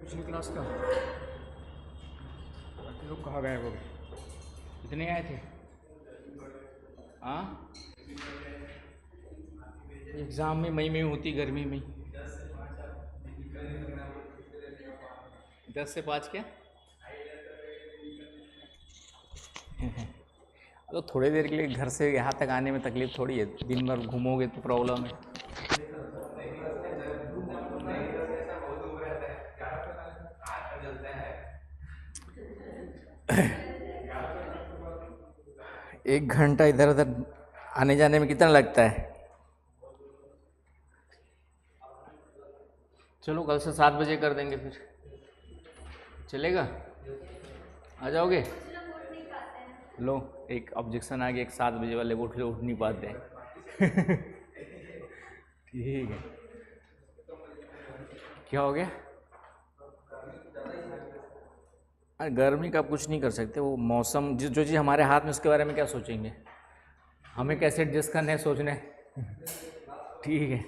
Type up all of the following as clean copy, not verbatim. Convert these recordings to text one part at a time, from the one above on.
पिछली क्लास का बाकी लोग कहाँ गए वो भी कितने आए थे। हाँ, एग्ज़ाम में मई में होती, गर्मी में 10 से 5 क्या। तो थोड़ी देर के लिए घर से यहाँ तक आने में तकलीफ थोड़ी है, दिन भर घूमोगे तो प्रॉब्लम है। एक घंटा इधर उधर आने जाने में कितना लगता है। चलो कल से 7 बजे कर देंगे, फिर चलेगा। आ जाओगे। लो, एक ऑब्जेक्शन आ गया, एक 7 बजे वाले उठ नहीं पाते हैं। ठीक है, क्या हो गया। अरे गर्मी का आप कुछ नहीं कर सकते, वो मौसम जो चीज़ हमारे हाथ में उसके बारे में क्या सोचेंगे, हमें कैसे एडजस्ट करने हैं सोचने। ठीक है,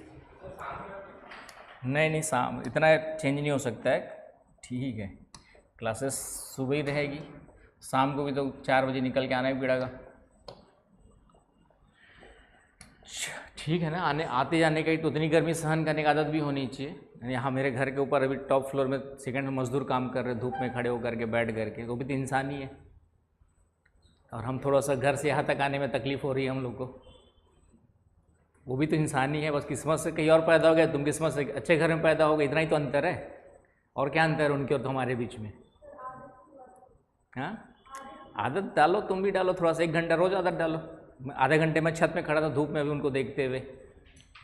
नहीं शाम इतना चेंज नहीं हो सकता है। ठीक है, क्लासेस सुबह ही रहेगी, शाम को भी तो 4 बजे निकल के आना ही पड़ेगा। ठीक है ना, आते जाने का ही तो उतनी गर्मी सहन करने की आदत भी होनी चाहिए। यहाँ मेरे घर के ऊपर अभी टॉप फ्लोर में सेकंड में मजदूर काम कर रहे, धूप में खड़े होकर के बैठ करके, वो भी तो इंसान ही है। और हम थोड़ा सा घर से यहाँ तक आने में तकलीफ़ हो रही है हम लोग को, वो भी तो इंसान ही है। बस किस्मत से कहीं और पैदा हो गया, तुम किस्मत से अच्छे घर में पैदा हो गए, इतना ही तो अंतर है। और क्या अंतर है उनके और तुम्हारे बीच में। हाँ, आदत डालो, तुम भी डालो थोड़ा सा, 1 घंटा रोज़ आदत डालो। आधे घंटे में छत में खड़ा था धूप में भी उनको देखते हुए,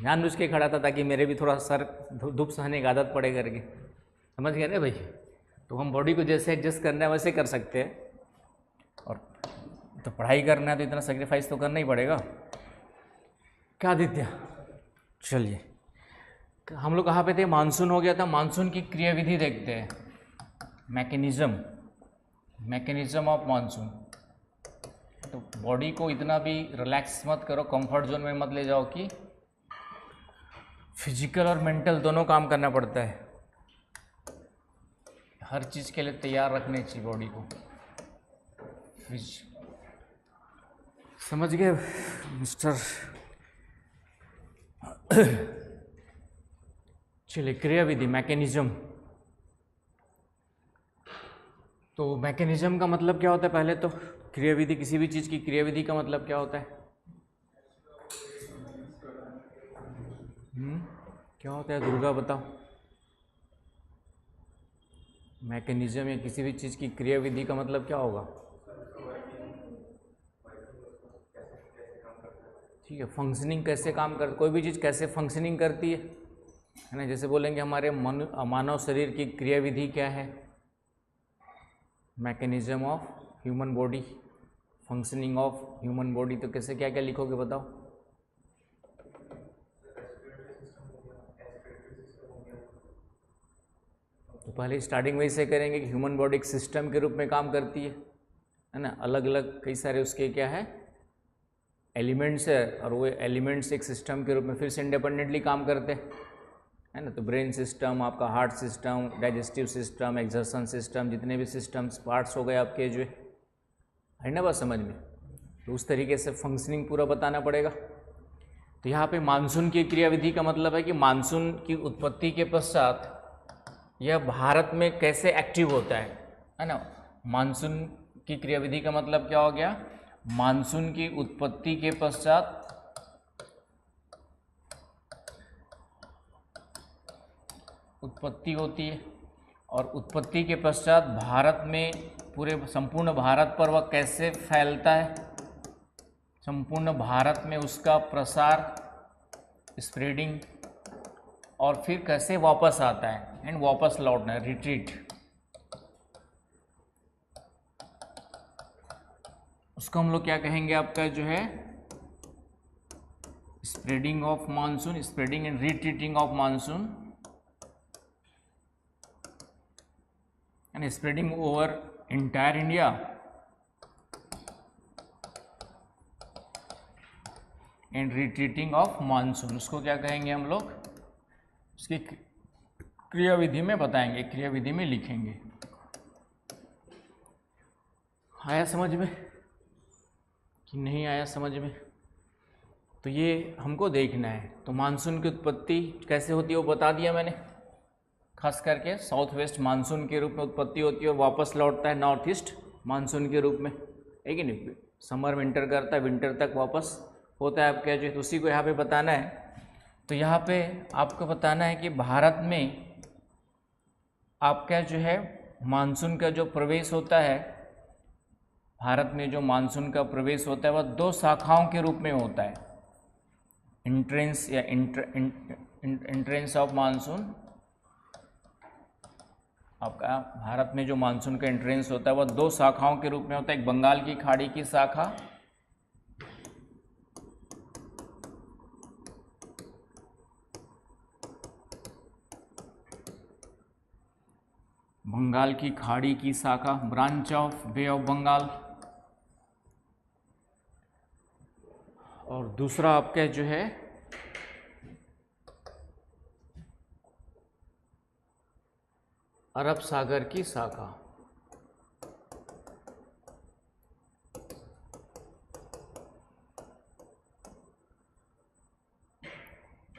जानबूझ के खड़ा था ताकि मेरे भी थोड़ा सर धूप सहने की आदत पड़े करके। समझ गए ना भाई। तो हम बॉडी को जैसे एडजस्ट करना है वैसे कर सकते हैं, और तो पढ़ाई करना है तो इतना सेक्रीफाइस तो करना ही पड़ेगा। क्या आदित्य, चलिए हम लोग कहाँ पे थे, मानसून हो गया था। मानसून की क्रियाविधि देखते हैं, मैकेनिज्म ऑफ मानसून। तो बॉडी को इतना भी रिलैक्स मत करो, कंफर्ट जोन में मत ले जाओ कि फिजिकल और मेंटल दोनों काम करना पड़ता है। हर चीज़ के लिए तैयार रखनी चाहिए बॉडी को। समझ गए मिस्टर। चलिए, क्रियाविधि, मैकेनिज्म। तो मैकेनिज्म का मतलब क्या होता है पहले तो। क्रियाविधि, किसी भी चीज़ की क्रियाविधि का मतलब क्या होता है। क्या होता है दुर्गा बताओ। मैकेनिज्म या किसी भी चीज़ की क्रियाविधि का मतलब क्या होगा। ठीक है, फंक्शनिंग कैसे काम कर, कोई भी चीज़ कैसे फंक्शनिंग करती है ना। जैसे बोलेंगे हमारे मानव शरीर की क्रियाविधि क्या है, mechanism of human body, functioning of human body. तो कैसे क्या क्या लिखोगे बताओ। तो पहले स्टार्टिंग वही से करेंगे कि ह्यूमन बॉडी एक सिस्टम के रूप में काम करती है ना। अलग अलग कई सारे उसके क्या है एलिमेंट्स है, और वो एलिमेंट्स एक सिस्टम के रूप में फिर से इंडिपेंडेंटली काम करते हैं, है ना। तो ब्रेन सिस्टम, आपका heart system, digestive system, excretion system, जितने भी सिस्टम्स पार्ट्स हो गए आपके जो है ना बात समझ में। तो उस तरीके से फंक्शनिंग पूरा बताना पड़ेगा। तो यहाँ पे मानसून की क्रियाविधि का मतलब है कि मानसून की उत्पत्ति के पश्चात यह भारत में कैसे एक्टिव होता है ना। मानसून की क्रियाविधि का मतलब क्या हो गया, मानसून की उत्पत्ति के पश्चात उत्पत्ति होती है, और उत्पत्ति के पश्चात भारत में पूरे संपूर्ण भारत पर वह कैसे फैलता है, संपूर्ण भारत में उसका प्रसार, स्प्रेडिंग, और फिर कैसे वापस आता है एंड वापस लौटना है, रिट्रीट। उसको हम लोग क्या कहेंगे, आपका जो है spreading of monsoon, spreading and retreating of monsoon, and spreading over entire India and retreating of monsoon. उसको क्या कहेंगे हम लोग, उसकी क्रियाविधि में बताएंगे, क्रियाविधि में लिखेंगे। आया समझ में कि नहीं आया समझ में? तो ये हमको देखना है। तो मानसून की उत्पत्ति कैसे होती है वो बता दिया मैंने। खास करके साउथ वेस्ट मानसून के रूप में उत्पत्ति होती है और वापस लौटता है नॉर्थ ईस्ट मानसून के रूप में, है कि नहीं? समर विंटर करता है, विंटर तक वापस होता है आपका जो, उसी को यहाँ पे बताना है। तो यहाँ पे आपको बताना है कि भारत में आपका जो है मानसून का जो प्रवेश होता है, भारत में जो मानसून का प्रवेश होता है वह दो शाखाओं के रूप में होता है। एंट्रेंस या एंट्रेंस ऑफ मानसून, आपका भारत में जो मानसून का एंट्रेंस होता है वह दो शाखाओं के रूप में होता है। एक बंगाल की खाड़ी की शाखा, बंगाल की खाड़ी की शाखा, branch of Bay of Bengal, और दूसरा आपका जो है अरब सागर की शाखा।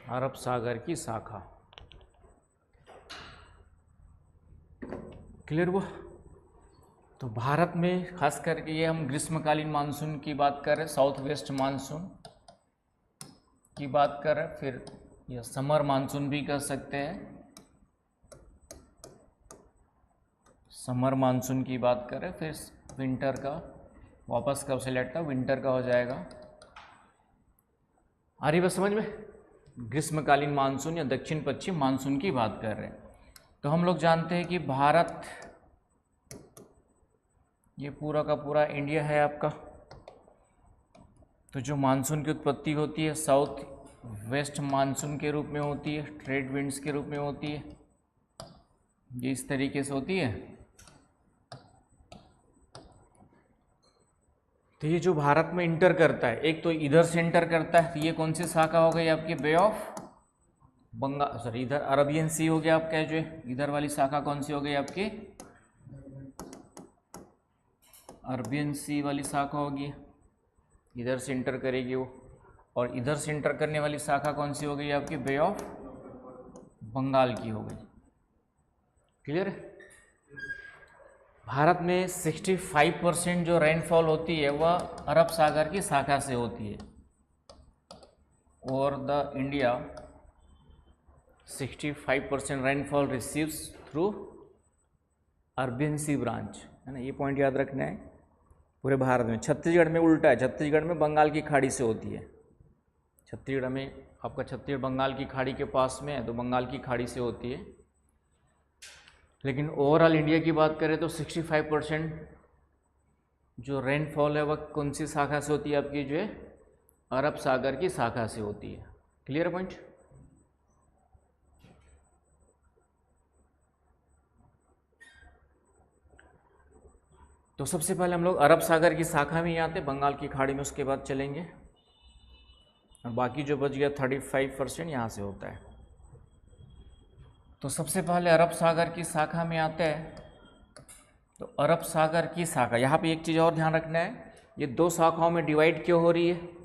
अरब सागर की शाखा, क्लियर हुआ? तो भारत में खास करके ये हम ग्रीष्मकालीन मानसून की बात कर रहे हैं, साउथ वेस्ट मानसून की बात कर रहे हैं। फिर यह समर मानसून भी कर सकते हैं, समर मानसून की बात करें। फिर विंटर का वापस कब से लेटता, विंटर का हो जाएगा। आ रही बात समझ में? ग्रीष्मकालीन मानसून या दक्षिण पश्चिम मानसून की बात कर रहे हैं। तो हम लोग जानते हैं कि भारत, ये पूरा का पूरा इंडिया है आपका। तो जो मानसून की उत्पत्ति होती है साउथ वेस्ट मानसून के रूप में होती है, ट्रेड विंड्स के रूप में होती है, ये इस तरीके से होती है। तो ये जो भारत में इंटर करता है, एक तो इधर से इंटर करता है, तो ये कौन सी शाखा हो गई आपकी, बे ऑफ बंगाल, सॉरी इधर अरबियन सी हो गया आपका, जो इधर वाली शाखा कौन सी हो गई आपकी, अरबियन सी वाली शाखा होगी, इधर से इंटर करेगी वो। और इधर से इंटर करने वाली शाखा कौन सी हो गई आपकी, बे ऑफ बंगाल की हो गई। क्लियर है? भारत में 65% जो रेनफॉल होती है वह अरब सागर की शाखा से होती है। और the India 65% rainfall receives through Arabian Sea branch, है ना? ये पॉइंट याद रखना है पूरे भारत में। छत्तीसगढ़ में उल्टा है, छत्तीसगढ़ में बंगाल की खाड़ी से होती है। छत्तीसगढ़ में आपका, छत्तीसगढ़ बंगाल की खाड़ी के पास में है, तो बंगाल की खाड़ी से होती है। लेकिन ओवरऑल इंडिया की बात करें तो 65% जो रेनफॉल है वह कौन सी शाखा से होती है आपकी, जो है अरब सागर की शाखा से होती है। Clear point? तो सबसे पहले हम लोग अरब सागर की शाखा में ही आते, बंगाल की खाड़ी में उसके बाद चलेंगे, और बाकी जो बच गया 35% यहाँ से होता है। तो सबसे पहले अरब सागर की शाखा में आते हैं। तो अरब सागर की शाखा, यहाँ पे एक चीज़ और ध्यान रखना है, ये दो शाखाओं में डिवाइड क्यों हो रही है?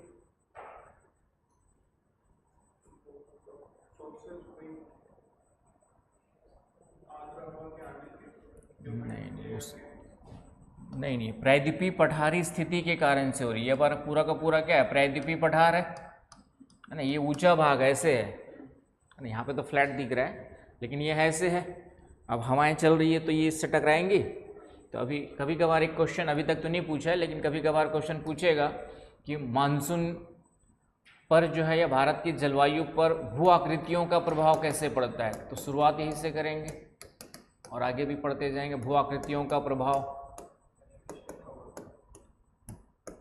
नहीं, प्रायद्वीपीय पठारी स्थिति के कारण से हो रही है। ये बार पूरा का पूरा क्या है, प्रायद्वीपीय पठार है ना? ये ऊंचा भाग ऐसे है ना, यहाँ पे तो फ्लैट दिख रहा है, लेकिन ये ऐसे है। अब हवाएं चल रही है तो ये इससे टकराएंगी। तो अभी कभी कभार एक क्वेश्चन, अभी तक तो नहीं पूछा है, लेकिन कभी कभार क्वेश्चन पूछेगा कि मानसून पर जो है या भारत की जलवायु पर भू आकृतियों का प्रभाव कैसे पड़ता है। तो शुरुआत यहीं से करेंगे और आगे भी पढ़ते जाएंगे। भू आकृतियों का प्रभाव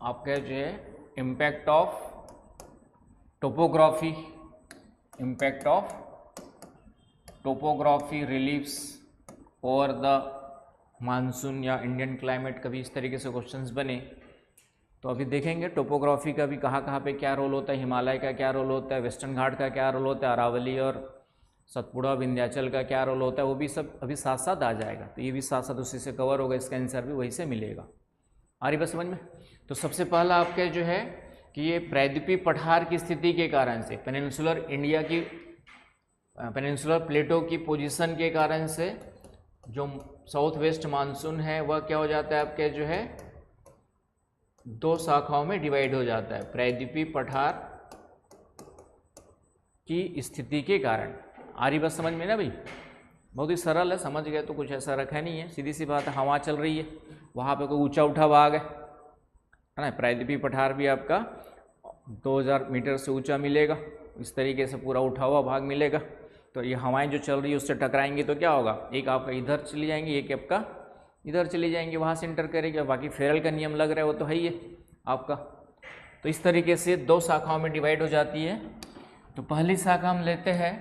आपका जो है impact of topography, impact of topography reliefs over the monsoon या इंडियन क्लाइमेट, कभी इस तरीके से क्वेश्चंस बने तो अभी देखेंगे टोपोग्राफी का भी कहाँ कहाँ पे क्या रोल होता है, हिमालय का क्या रोल होता है, वेस्टर्न घाट का क्या रोल होता है, अरावली और सतपुड़ा विंध्याचल का क्या रोल होता है वो भी सब अभी साथ साथ आ जाएगा, तो ये भी साथ साथ उसी से कवर होगा, इसका आंसर भी वही से मिलेगा। आ रही बात समझ में? तो सबसे पहला आपके जो है कि ये प्रायद्वीपीय पठार की स्थिति के कारण से, पेनिनसुलर इंडिया की पेनिनसुलर प्लेटो की पोजीशन के कारण से जो साउथ वेस्ट मानसून है वह क्या हो जाता है आपके जो है दो शाखाओं में डिवाइड हो जाता है, प्रायद्वीपीय पठार की स्थिति के कारण। आ रही बात समझ में ना भाई? बहुत ही सरल है, समझ गए तो कुछ ऐसा रखा नहीं है, सीधी सी बात है। हवा चल रही है, वहाँ पे कोई ऊंचा उठा भाग है ना, प्रायद्वीपीय पठार भी आपका 2000 मीटर से ऊंचा मिलेगा, इस तरीके से पूरा उठा हुआ भाग मिलेगा। तो ये हवाएं जो चल रही है उससे टकराएंगी तो क्या होगा, एक आपका इधर चली जाएंगी, एक आपका इधर चली जाएंगी, वहाँ से इंटर करेगी। बाकी फेरल का नियम लग रहा है वो तो है ही है आपका। तो इस तरीके से दो शाखाओं में डिवाइड हो जाती है। तो पहली शाखा हम लेते हैं,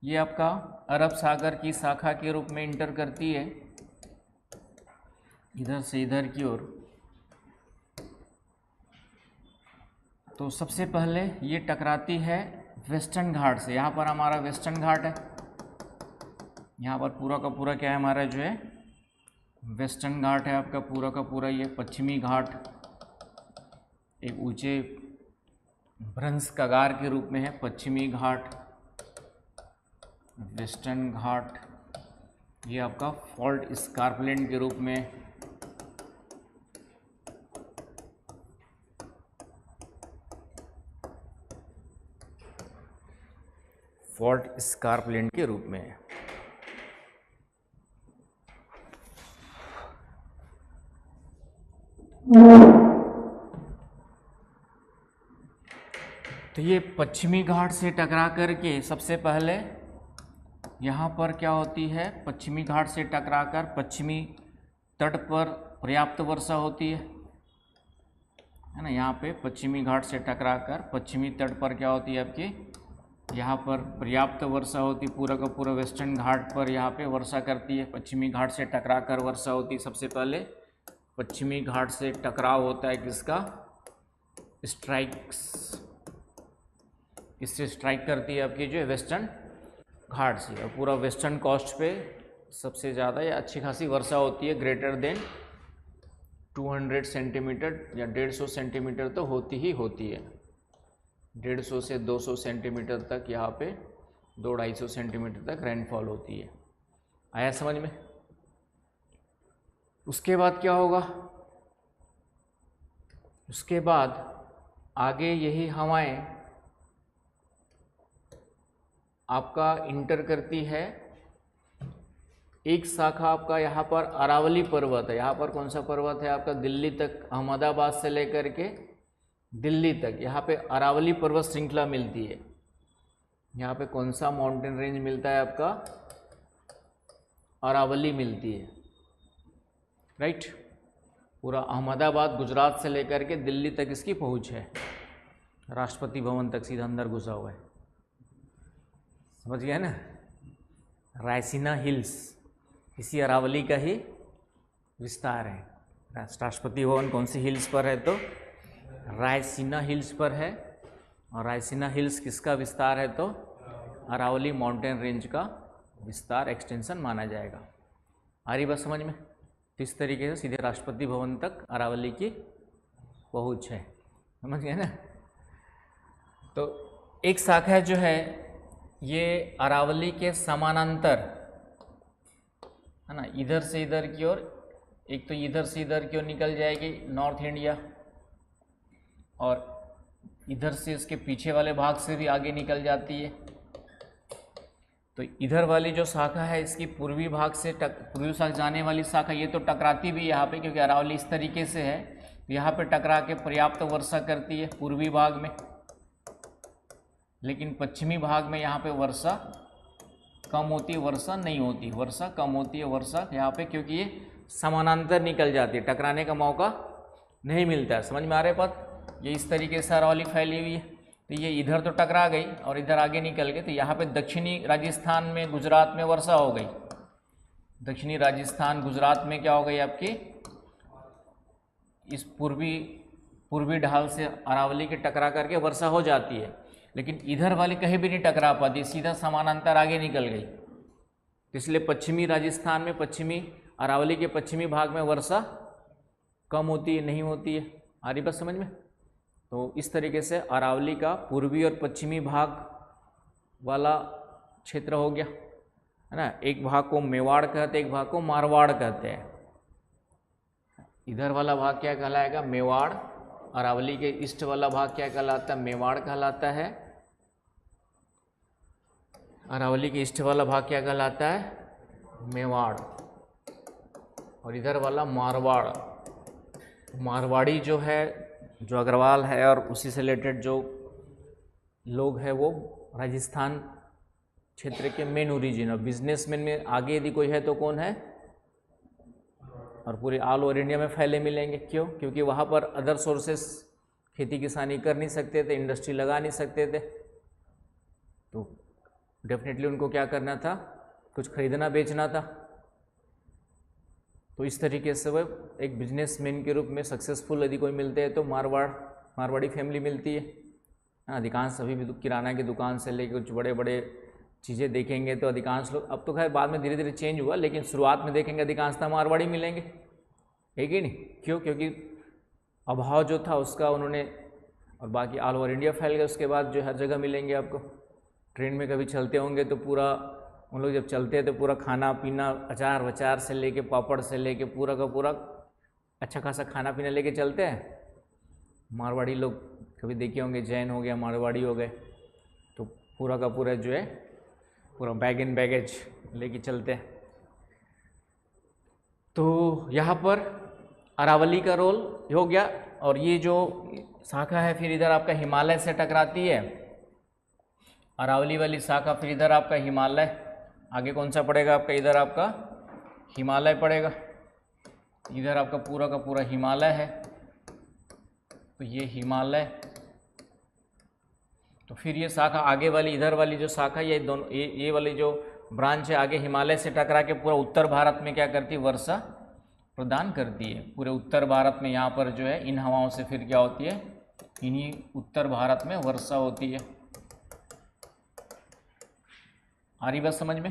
ये आपका अरब सागर की शाखा के रूप में इंटर करती है इधर से इधर की ओर। तो सबसे पहले ये टकराती है वेस्टर्न घाट से, यहाँ पर हमारा वेस्टर्न घाट है, यहाँ पर पूरा का पूरा क्या है हमारा जो है वेस्टर्न घाट है आपका, पूरा का पूरा ये पश्चिमी घाट एक ऊंचे भ्रंश कगार के रूप में है, पश्चिमी घाट, वेस्टर्न घाट, ये आपका फॉल्ट स्कार्पलैंड के रूप में, फॉल्ट स्कार्पलैंड के रूप में है। तो ये पश्चिमी घाट से टकरा करके सबसे पहले यहाँ पर क्या होती है, पश्चिमी घाट से टकराकर पश्चिमी तट पर पर्याप्त वर्षा होती है ना। यहाँ पे पश्चिमी घाट से टकराकर पश्चिमी तट पर क्या होती है आपकी, यहाँ पर पर्याप्त वर्षा होती, पूरा का पूरा वेस्टर्न घाट पर यहाँ पे वर्षा करती है, पश्चिमी घाट से टकराकर वर्षा होती। सबसे पहले पश्चिमी घाट से टकराव होता है किसका, स्ट्राइक्स, इससे स्ट्राइक करती है आपकी जो है वेस्टर्न घाट से, और पूरा वेस्टर्न कोस्ट पे सबसे ज़्यादा या अच्छी खासी वर्षा होती है, ग्रेटर देन 200 सेंटीमीटर या 150 सेंटीमीटर तो होती ही होती है। 150 से 200 सेंटीमीटर तक यहाँ पे 200-250 सेंटीमीटर तक रेनफॉल होती है। आया समझ में? उसके बाद क्या होगा, उसके बाद आगे यही हवाएं आपका इंटर करती है, एक शाखा आपका यहाँ पर अरावली पर्वत है, यहाँ पर कौन सा पर्वत है आपका, दिल्ली तक, अहमदाबाद से लेकर के दिल्ली तक यहाँ पे अरावली पर्वत श्रृंखला मिलती है। यहाँ पे कौन सा माउंटेन रेंज मिलता है आपका, अरावली मिलती है, राइट। पूरा अहमदाबाद गुजरात से लेकर के दिल्ली तक इसकी पहुँच है, राष्ट्रपति भवन तक सीधा अंदर घुसा हुआ है, समझ गया ना। रायसीना हिल्स इसी अरावली का ही विस्तार है। राष्ट्रपति भवन कौन सी हिल्स पर है, तो रायसीना हिल्स पर है, और रायसीना हिल्स किसका विस्तार है, तो अरावली माउंटेन रेंज का विस्तार, एक्सटेंशन माना जाएगा। आ रही बात समझ में? तो इस तरीके से सीधे राष्ट्रपति भवन तक अरावली की पहुँच है, समझ गए ना। तो एक शाखा जो है ये अरावली के समानांतर है ना, इधर से इधर की ओर, एक तो इधर से इधर की ओर निकल जाएगी नॉर्थ इंडिया, और इधर से इसके पीछे वाले भाग से भी आगे निकल जाती है। तो इधर वाली जो शाखा है इसकी पूर्वी भाग से पूर्वी भाग जाने वाली शाखा ये तो टकराती भी यहाँ पे, क्योंकि अरावली इस तरीके से है, यहाँ पे टकरा के पर्याप्त वर्षा करती है पूर्वी भाग में, लेकिन पश्चिमी भाग में यहाँ पे वर्षा कम होती है, वर्षा नहीं होती, वर्षा कम होती है, वर्षा यहाँ पे, क्योंकि ये समानांतर निकल जाती है, टकराने का मौका नहीं मिलता है। समझ में आ रहा है बात? ये इस तरीके से अरावली फैली हुई है, तो ये इधर तो टकरा गई और इधर आगे निकल गई, तो यहाँ पे दक्षिणी राजस्थान में, गुजरात में वर्षा हो गई। दक्षिणी राजस्थान गुजरात में क्या हो गई आपकी, इस पूर्वी ढाल से अरावली के टकरा करके वर्षा हो जाती है। लेकिन इधर वाली कहीं भी नहीं टकरा पाती, सीधा समानांतर आगे निकल गई। इसलिए पश्चिमी राजस्थान में, पश्चिमी अरावली के पश्चिमी भाग में वर्षा कम होती है, नहीं होती है। आ रही बात समझ में? तो इस तरीके से अरावली का पूर्वी और पश्चिमी भाग वाला क्षेत्र हो गया, है ना। एक भाग को मेवाड़ कहते हैं, एक भाग को मारवाड़ कहते हैं। इधर वाला भाग क्या कहलाएगा? मेवाड़। अरावली के ईस्ट वाला भाग क्या कहलाता है? मेवाड़ कहलाता है। अरावली के ईस्ट वाला भाग क्या कहलाता है? मेवाड़। और इधर वाला मारवाड़। मारवाड़ी जो है, जो अग्रवाल है और उसी से रिलेटेड जो लोग हैं, वो राजस्थान क्षेत्र के मेन ओरिजिन और बिजनेसमैन में आगे यदि कोई है तो कौन है? और पूरे ऑल ओवर इंडिया में फैले मिलेंगे। क्यों? क्योंकि वहाँ पर अदर सोर्सेस खेती किसानी कर नहीं सकते थे, इंडस्ट्री लगा नहीं सकते थे, तो डेफिनेटली उनको क्या करना था? कुछ खरीदना बेचना था। तो इस तरीके से वह एक बिजनेसमैन के रूप में सक्सेसफुल यदि कोई मिलते हैं तो मारवाड़ी फैमिली मिलती है। अधिकांश अभी भी किराना की दुकान से लेकर कुछ बड़े बड़े चीज़ें देखेंगे तो अधिकांश लोग, अब तो खैर बाद में धीरे धीरे चेंज हुआ, लेकिन शुरुआत में देखेंगे अधिकांशतः मारवाड़ी मिलेंगे, है कि नहीं? क्यों? क्योंकि अभाव जो था उसका उन्होंने, और बाकी ऑल ओवर इंडिया फैल गया उसके बाद, जो हर जगह मिलेंगे आपको। ट्रेन में कभी चलते होंगे तो पूरा उन लोग जब चलते हैं तो पूरा खाना पीना, अचार वचार से लेके, पापड़ से लेके पूरा का पूरा अच्छा खासा खाना पीना लेके चलते हैं। मारवाड़ी लोग कभी देखे होंगे, जैन हो गया, मारवाड़ी हो गए, तो पूरा का पूरा जो है पूरा बैग एंड बैगेज लेके चलते हैं। तो यहाँ पर अरावली का रोल हो गया। और ये जो शाखा है फिर इधर आपका हिमालय से टकराती है। अरावली वाली शाखा फिर इधर आपका हिमालय, आगे कौन सा पड़ेगा आपका? इधर आपका हिमालय पड़ेगा। इधर आपका पूरा का पूरा हिमालय है, तो ये हिमालय। तो फिर ये शाखा आगे वाली, इधर वाली जो शाखा, ये दोनों, ये वाली जो ब्रांच है आगे हिमालय से टकरा के पूरा उत्तर भारत में क्या करती है? वर्षा प्रदान करती है। पूरे उत्तर भारत में यहाँ पर जो है इन हवाओं से फिर क्या होती है? इन्हीं उत्तर भारत में वर्षा होती है। आ रही बात समझ में?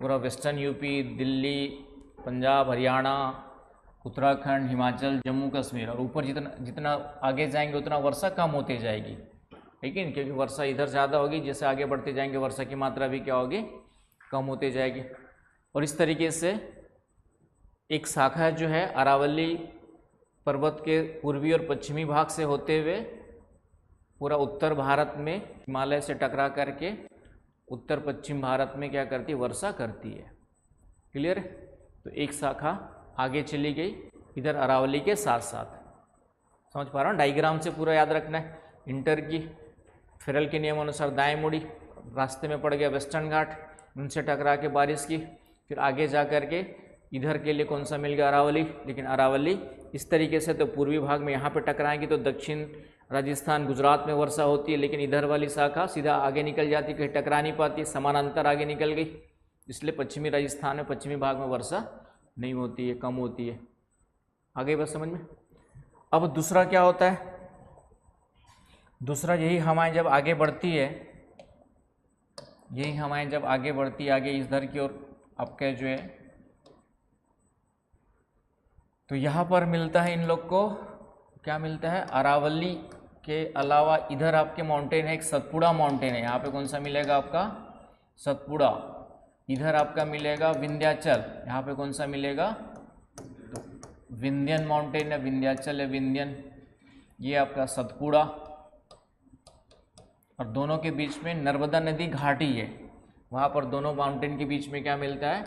पूरा वेस्टर्न यूपी, दिल्ली, पंजाब, हरियाणा, उत्तराखंड, हिमाचल, जम्मू कश्मीर, और ऊपर जितना आगे जाएंगे उतना वर्षा कम होती जाएगी, लेकिन क्योंकि वर्षा इधर ज़्यादा होगी, जैसे आगे बढ़ते जाएंगे वर्षा की मात्रा भी क्या होगी? कम होती जाएगी। और इस तरीके से एक शाखा जो है अरावली पर्वत के पूर्वी और पश्चिमी भाग से होते हुए पूरा उत्तर भारत में हिमालय से टकरा करके उत्तर पश्चिम भारत में क्या करती है? वर्षा करती है। क्लियर है? तो एक शाखा आगे चली गई इधर अरावली के साथ साथ। समझ पा रहा हूँ? डायग्राम से पूरा याद रखना है। इंटर की फेरल के नियम अनुसार दाएं मुड़ी, रास्ते में पड़ गया वेस्टर्न घाट, उनसे टकरा के बारिश की, फिर आगे जा कर के इधर के लिए कौन सा मिल गया? अरावली। लेकिन अरावली इस तरीके से तो पूर्वी भाग में यहाँ पे टकराएंगी तो दक्षिण राजस्थान, गुजरात में वर्षा होती है, लेकिन इधर वाली शाखा सीधा आगे निकल जाती, कहीं टकरा नहीं पाती, समानांतर आगे निकल गई, इसलिए पश्चिमी राजस्थान में पश्चिमी भाग में वर्षा नहीं होती है, कम होती है। आगे बस समझ में? अब दूसरा क्या होता है? दूसरा यही हवाएं जब आगे बढ़ती है, यही हवाएं जब आगे बढ़ती है आगे इधर की ओर आपके जो है, तो यहाँ पर मिलता है इन लोग को क्या मिलता है? अरावली के अलावा इधर आपके माउंटेन है, एक सतपुड़ा माउंटेन है। यहाँ पे कौन सा मिलेगा आपका? सतपुड़ा। इधर आपका मिलेगा विंध्याचल। यहाँ पे कौन सा मिलेगा? तो विंध्यन माउंटेन है, विंध्याचल है, विंध्यन। ये आपका सतपुड़ा। और दोनों के बीच में नर्मदा नदी घाटी है, वहाँ पर दोनों माउंटेन के बीच में क्या मिलता है?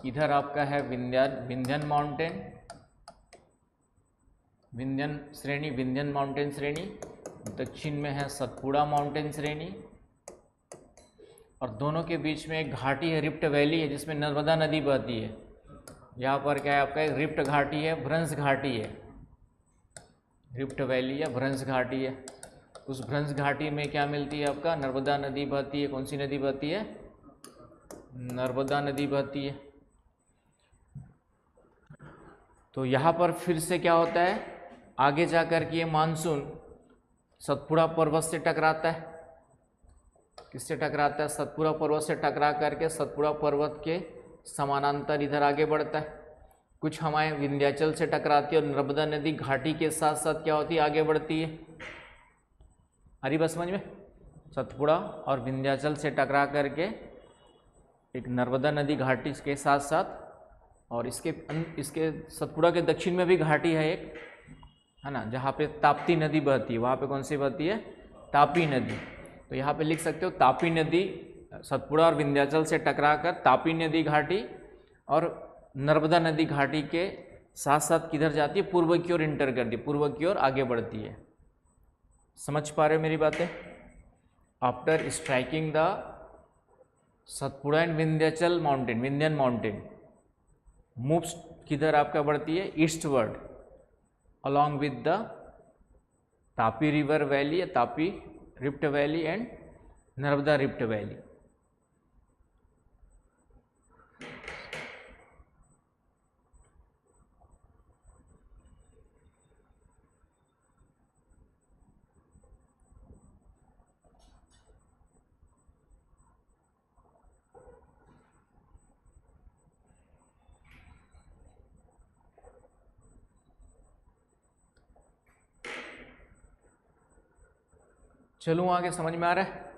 इधर आपका है विंध्यन माउंटेन, विंध्यन श्रेणी, विंध्यन माउंटेन श्रेणी। दक्षिण में है सतपुड़ा माउंटेन श्रेणी, और दोनों के बीच में एक घाटी है, रिफ्ट वैली है, जिसमें नर्मदा नदी बहती है। यहाँ पर क्या है आपका? एक रिफ्ट घाटी है, भ्रंश घाटी है, रिफ्ट वैली या भ्रंश घाटी है। उस भ्रंश घाटी में क्या मिलती है आपका? नर्मदा नदी बहती है। कौन सी नदी बहती है? नर्मदा नदी बहती है। तो यहाँ पर फिर से क्या होता है? आगे जा कर के ये मानसून सतपुड़ा पर्वत से टकराता है। किससे टकराता है? सतपुड़ा पर्वत से टकरा करके सतपुड़ा पर्वत के समानांतर इधर आगे बढ़ता है। कुछ हवाएं विंध्याचल से टकराती है और नर्मदा नदी घाटी के साथ साथ क्या होती है? आगे बढ़ती है। आ रही बात समझ में? सतपुड़ा और विंध्याचल से टकरा करके एक नर्मदा नदी घाटी के साथ साथ, और इसके सतपुड़ा के दक्षिण में भी घाटी है एक, है ना, जहाँ पे ताप्ती नदी बहती है। वहाँ पे कौन सी बहती है? तापी नदी। तो यहाँ पे लिख सकते हो तापी नदी सतपुड़ा और विंध्याचल से टकराकर तापी नदी घाटी और नर्मदा नदी घाटी के साथ साथ किधर जाती है? पूर्व की ओर इंटर करती है, पूर्व की ओर आगे बढ़ती है। समझ पा रहे हो मेरी बातें? After striking the Satpura and Vindhyachal mountain, Vindhyan mountain moves किधर आपका बढ़ती है? Eastward along with the Tapi river valley, Tapi rift valley and Narmada rift valley. चलूँ आगे, समझ में आ रहा है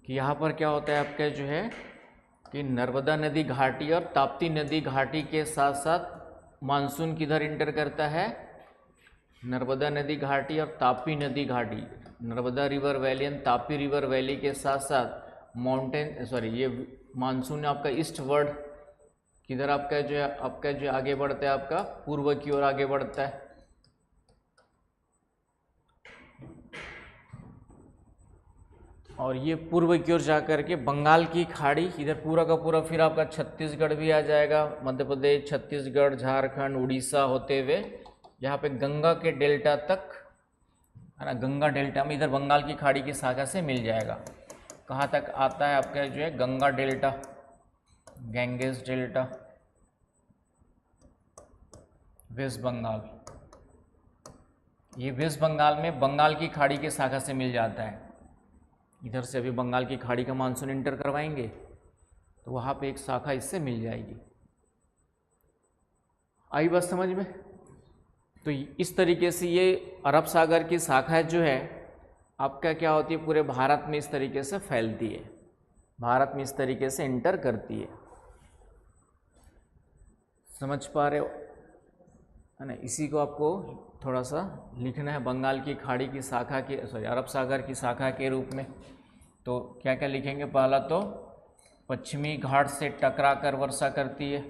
कि यहाँ पर क्या होता है आपका जो है कि नर्मदा नदी घाटी और ताप्ती नदी घाटी के साथ साथ मानसून किधर इंटर करता है? नर्मदा नदी घाटी और तापी नदी घाटी, Narmada river valley and Tapi river valley के साथ साथ ये मानसून आपका ईस्ट वर्ड किधर आपका जो आगे बढ़ता है, आपका पूर्व की ओर आगे बढ़ता है। और ये पूर्व की ओर जाकर के बंगाल की खाड़ी इधर पूरा का पूरा फिर आपका छत्तीसगढ़ भी आ जाएगा, मध्य प्रदेश, छत्तीसगढ़, झारखंड, उड़ीसा होते हुए यहाँ पे गंगा के डेल्टा तक, है ना, गंगा डेल्टा में इधर बंगाल की खाड़ी की शाखा से मिल जाएगा। कहाँ तक आता है आपका जो है? Ganga delta, Ganges delta, West Bengal. ये वेस्ट बंगाल में बंगाल की खाड़ी की शाखा से मिल जाता है। इधर से अभी बंगाल की खाड़ी का मानसून इंटर करवाएंगे तो वहाँ पे एक शाखा इससे मिल जाएगी। आई बात समझ में? तो इस तरीके से ये अरब सागर की शाखा जो है आपका क्या होती है? पूरे भारत में इस तरीके से फैलती है, भारत में इस तरीके से इंटर करती है। समझ पा रहे हो, है ना? इसी को आपको थोड़ा सा लिखना है बंगाल की खाड़ी की शाखा के, अरब सागर की शाखा के रूप में। तो क्या क्या लिखेंगे? पहला तो पश्चिमी घाट से टकरा कर वर्षा करती है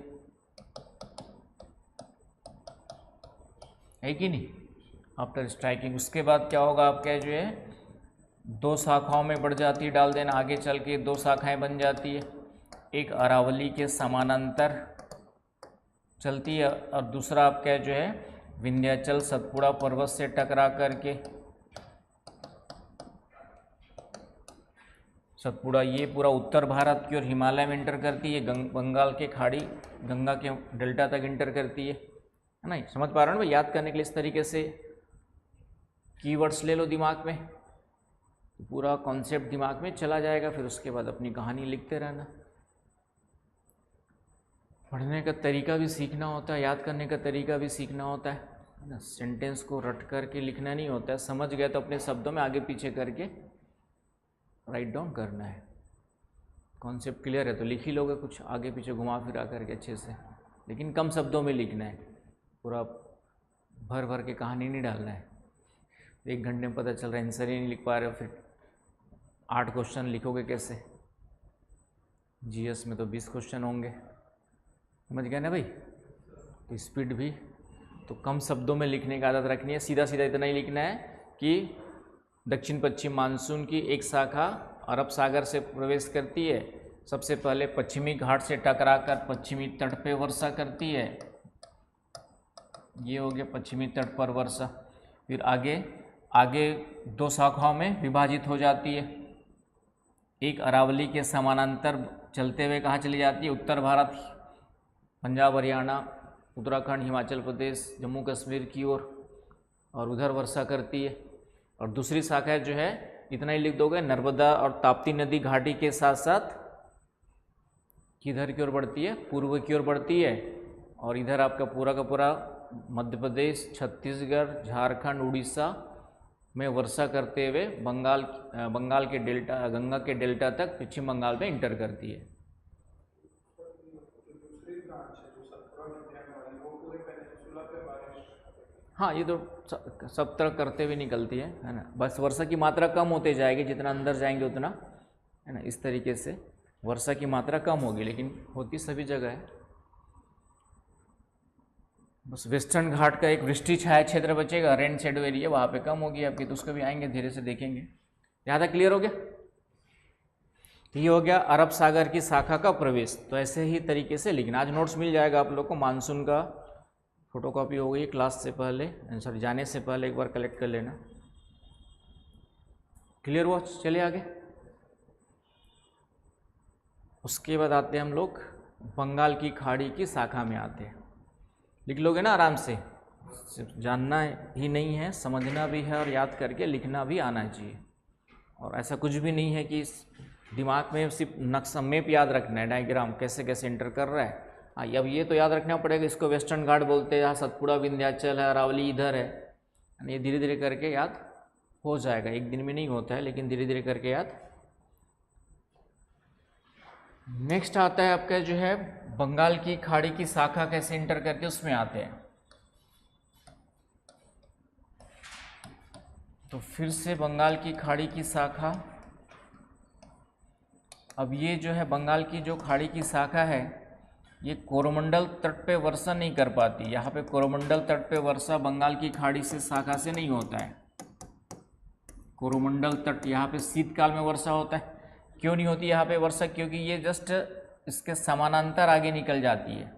कि नहीं, आफ्टर स्ट्राइकिंग। उसके बाद क्या होगा आपका जो है? दो शाखाओं में बढ़ जाती है, डाल देना, आगे चल के दो शाखाएं बन जाती है। एक अरावली के समानांतर चलती है और दूसरा आपका जो है विंध्याचल सतपुड़ा पर्वत से टकरा करके सतपुड़ा ये पूरा उत्तर भारत की और हिमालय में इंटर करती है, बंगाल के खाड़ी गंगा के डेल्टा तक इंटर करती है ना? समझ पा रहे हो ना? याद करने के लिए इस तरीके से कीवर्ड्स ले लो दिमाग में, तो पूरा कॉन्सेप्ट दिमाग में चला जाएगा। फिर उसके बाद अपनी कहानी लिखते रहना। पढ़ने का तरीका भी सीखना होता है, याद करने का तरीका भी सीखना होता है ना? सेंटेंस को रट करके लिखना नहीं होता है, समझ गए तो अपने शब्दों में आगे पीछे करके राइट डाउन करना है। कॉन्सेप्ट क्लियर है तो लिख ही लोगे, कुछ आगे पीछे घुमा फिरा करके अच्छे से, लेकिन कम शब्दों में लिखना है, पूरा भर भर के कहानी नहीं डालना है। 1 घंटे में पता चल रहा है आंसर ही नहीं लिख पा रहे हो, फिर 8 क्वेश्चन लिखोगे कैसे? जीएस में तो 20 क्वेश्चन होंगे, समझ गए ना भाई? तो स्पीड भी तो कम शब्दों में लिखने की आदत रखनी है। सीधा सीधा इतना ही लिखना है कि दक्षिण पश्चिम मानसून की एक शाखा अरब सागर से प्रवेश करती है, सबसे पहले पश्चिमी घाट से टकराकर पश्चिमी तट पे वर्षा करती है, ये हो गया पश्चिमी तट पर वर्षा। फिर आगे 2 शाखाओं में विभाजित हो जाती है। एक अरावली के समानांतर चलते हुए कहाँ चली जाती है? उत्तर भारत, पंजाब, हरियाणा, उत्तराखंड, हिमाचल प्रदेश, जम्मू कश्मीर की ओर, और उधर वर्षा करती है। और दूसरी शाखा जो है इतना ही लिख दोगे। नर्मदा और ताप्ती नदी घाटी के साथ साथ किधर की ओर बढ़ती है, पूर्व की ओर बढ़ती है। और इधर आपका पूरा का पूरा मध्य प्रदेश, छत्तीसगढ़, झारखंड, उड़ीसा में वर्षा करते हुए बंगाल के डेल्टा, गंगा के डेल्टा तक पश्चिम बंगाल में इंटर करती है। हाँ, ये तो सब तरह करते हुए निकलती है ना। बस वर्षा की मात्रा कम होते जाएगी, जितना अंदर जाएंगे उतना, है ना। इस तरीके से वर्षा की मात्रा कम होगी, लेकिन होती सभी जगह है। बस वेस्टर्न घाट का एक वृष्टि छाया क्षेत्र बचेगा, रेन शेडो एरिया, वहाँ पे कम होगी आपकी, तो उसको भी आएंगे धीरे से देखेंगे। यहाँ तक क्लियर हो गया? ये हो गया अरब सागर की शाखा का प्रवेश। तो ऐसे ही तरीके से लिखना। आज नोट्स मिल जाएगा आप लोग को, मानसून का फोटोकॉपी हो गई, क्लास से पहले, सॉरी जाने से पहले एक बार कलेक्ट कर लेना। क्लियर हुआ? चलिए आगे। उसके बाद आते हैं हम लोग बंगाल की खाड़ी की शाखा में आते हैं। लिख लोगे ना आराम से, सिर्फ जानना ही नहीं है, समझना भी है और याद करके लिखना भी आना चाहिए। और ऐसा कुछ भी नहीं है कि दिमाग में सिर्फ नक्शा मैप याद रखना है, डायग्राम कैसे कैसे एंटर कर रहा है। हाँ, अब ये तो याद रखना पड़ेगा, इसको वेस्टर्न घाट बोलते हैं, यहाँ सतपुड़ा, विंध्याचल है, अरावली इधर है। ये धीरे धीरे करके याद हो जाएगा, एक दिन में नहीं होता है, लेकिन धीरे धीरे करके याद। नेक्स्ट आता है आपका जो है बंगाल की खाड़ी की शाखा कैसे इंटर करके उसमें आते हैं। तो फिर से बंगाल की खाड़ी की शाखा। अब ये जो है बंगाल की जो खाड़ी की शाखा है, ये कोरोमंडल तट पे वर्षा नहीं कर पाती। यहाँ पे कोरोमंडल तट पे वर्षा बंगाल की खाड़ी से शाखा से नहीं होता है। कोरोमंडल तट, यहाँ पे शीतकाल में वर्षा होता है। क्यों नहीं होती यहाँ पे वर्षा? क्योंकि ये जस्ट इसके समानांतर आगे निकल जाती है।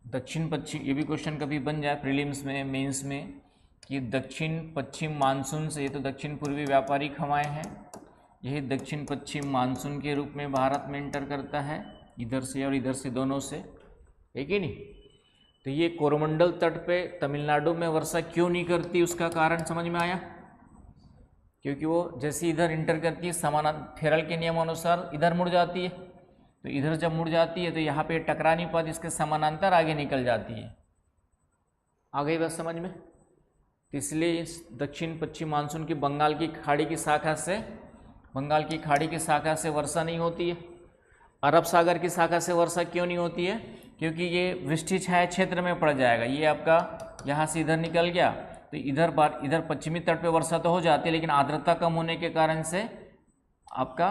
दक्षिण पश्चिम, ये भी क्वेश्चन कभी बन जाए प्रीलिम्स में, मेंस में, कि दक्षिण पश्चिम मानसून से, ये तो दक्षिण पूर्वी व्यापारिक हवाएं हैं, यही दक्षिण पश्चिम मानसून के रूप में भारत में एंटर करता है, इधर से और इधर से, दोनों से, है कि नहीं। तो ये कोरोमंडल तट पे तमिलनाडु में वर्षा क्यों नहीं करती, उसका कारण समझ में आया? क्योंकि वो जैसे इधर इंटर करती है, समानांतर फेरल के नियम अनुसार इधर मुड़ जाती है। तो इधर जब मुड़ जाती है तो यहाँ पे टकरा नहीं पाती, इसके समानांतर आगे निकल जाती है। आ गई बात समझ में? तो इसलिए इस दक्षिण पश्चिम मानसून की बंगाल की खाड़ी की शाखा से वर्षा नहीं होती है। अरब सागर की शाखा से वर्षा क्यों नहीं होती है? क्योंकि ये वृष्टि छाया क्षेत्र में पड़ जाएगा। ये आपका यहाँ से इधर निकल गया, तो इधर पश्चिमी तट पे वर्षा तो हो जाती है, लेकिन आर्द्रता कम होने के कारण से आपका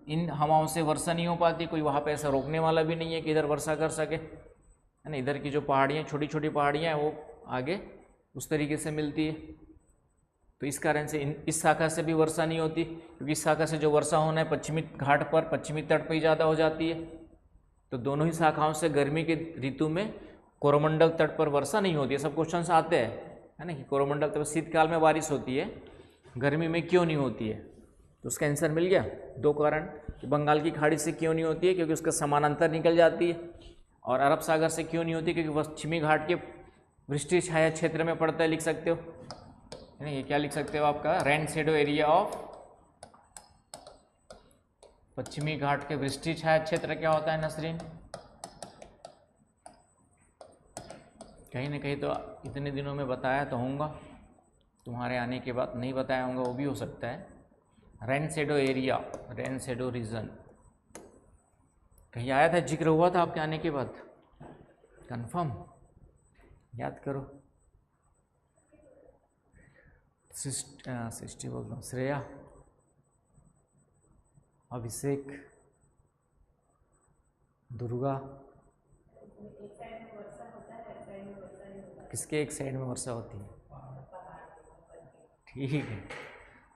इन हवाओं से वर्षा नहीं हो पाती। कोई वहाँ पे ऐसा रोकने वाला भी नहीं है कि इधर वर्षा कर सके, है ना। इधर की जो पहाड़ियाँ, छोटी छोटी पहाड़ियाँ हैं, वो आगे उस तरीके से मिलती है। तो इस कारण से इस शाखा से भी वर्षा नहीं होती, क्योंकि इस शाखा से जो वर्षा होना है पश्चिमी घाट पर, पश्चिमी तट पर ही ज़्यादा हो जाती है। तो दोनों ही शाखाओं से गर्मी के ऋतु में कोरोमंडल तट पर वर्षा नहीं होती है। सब क्वेश्चन आते हैं, है ना, कि कोरोमंडल तट पर शीतकाल में बारिश होती है, गर्मी में क्यों नहीं होती है। तो उसका आंसर मिल गया। दो कारण कि बंगाल की खाड़ी से क्यों नहीं होती है, क्योंकि उसका समानांतर निकल जाती है। और अरब सागर से क्यों नहीं होती, क्योंकि पश्चिमी घाट के वृष्टि छाया क्षेत्र में पड़ता है। लिख सकते हो, है ना, ये क्या लिख सकते हो आपका, रेन शेडो एरिया ऑफ पश्चिमी घाट के वृष्टि छाया क्षेत्र क्या होता है नसरीन? कहीं ना कहीं तो इतने दिनों में बताया तो होगा, तुम्हारे आने के बाद नहीं बताया होगा, वो भी हो सकता है। Rain shadow area, rain shadow reason कहीं आया था, जिक्र हुआ था आपके आने के बाद? कंफर्म याद करो। सृष्टि बोल रहा हूँ, श्रेया, अभिषेक, दुर्गा, किसके एक साइड में वर्षा होती है? ठीक है,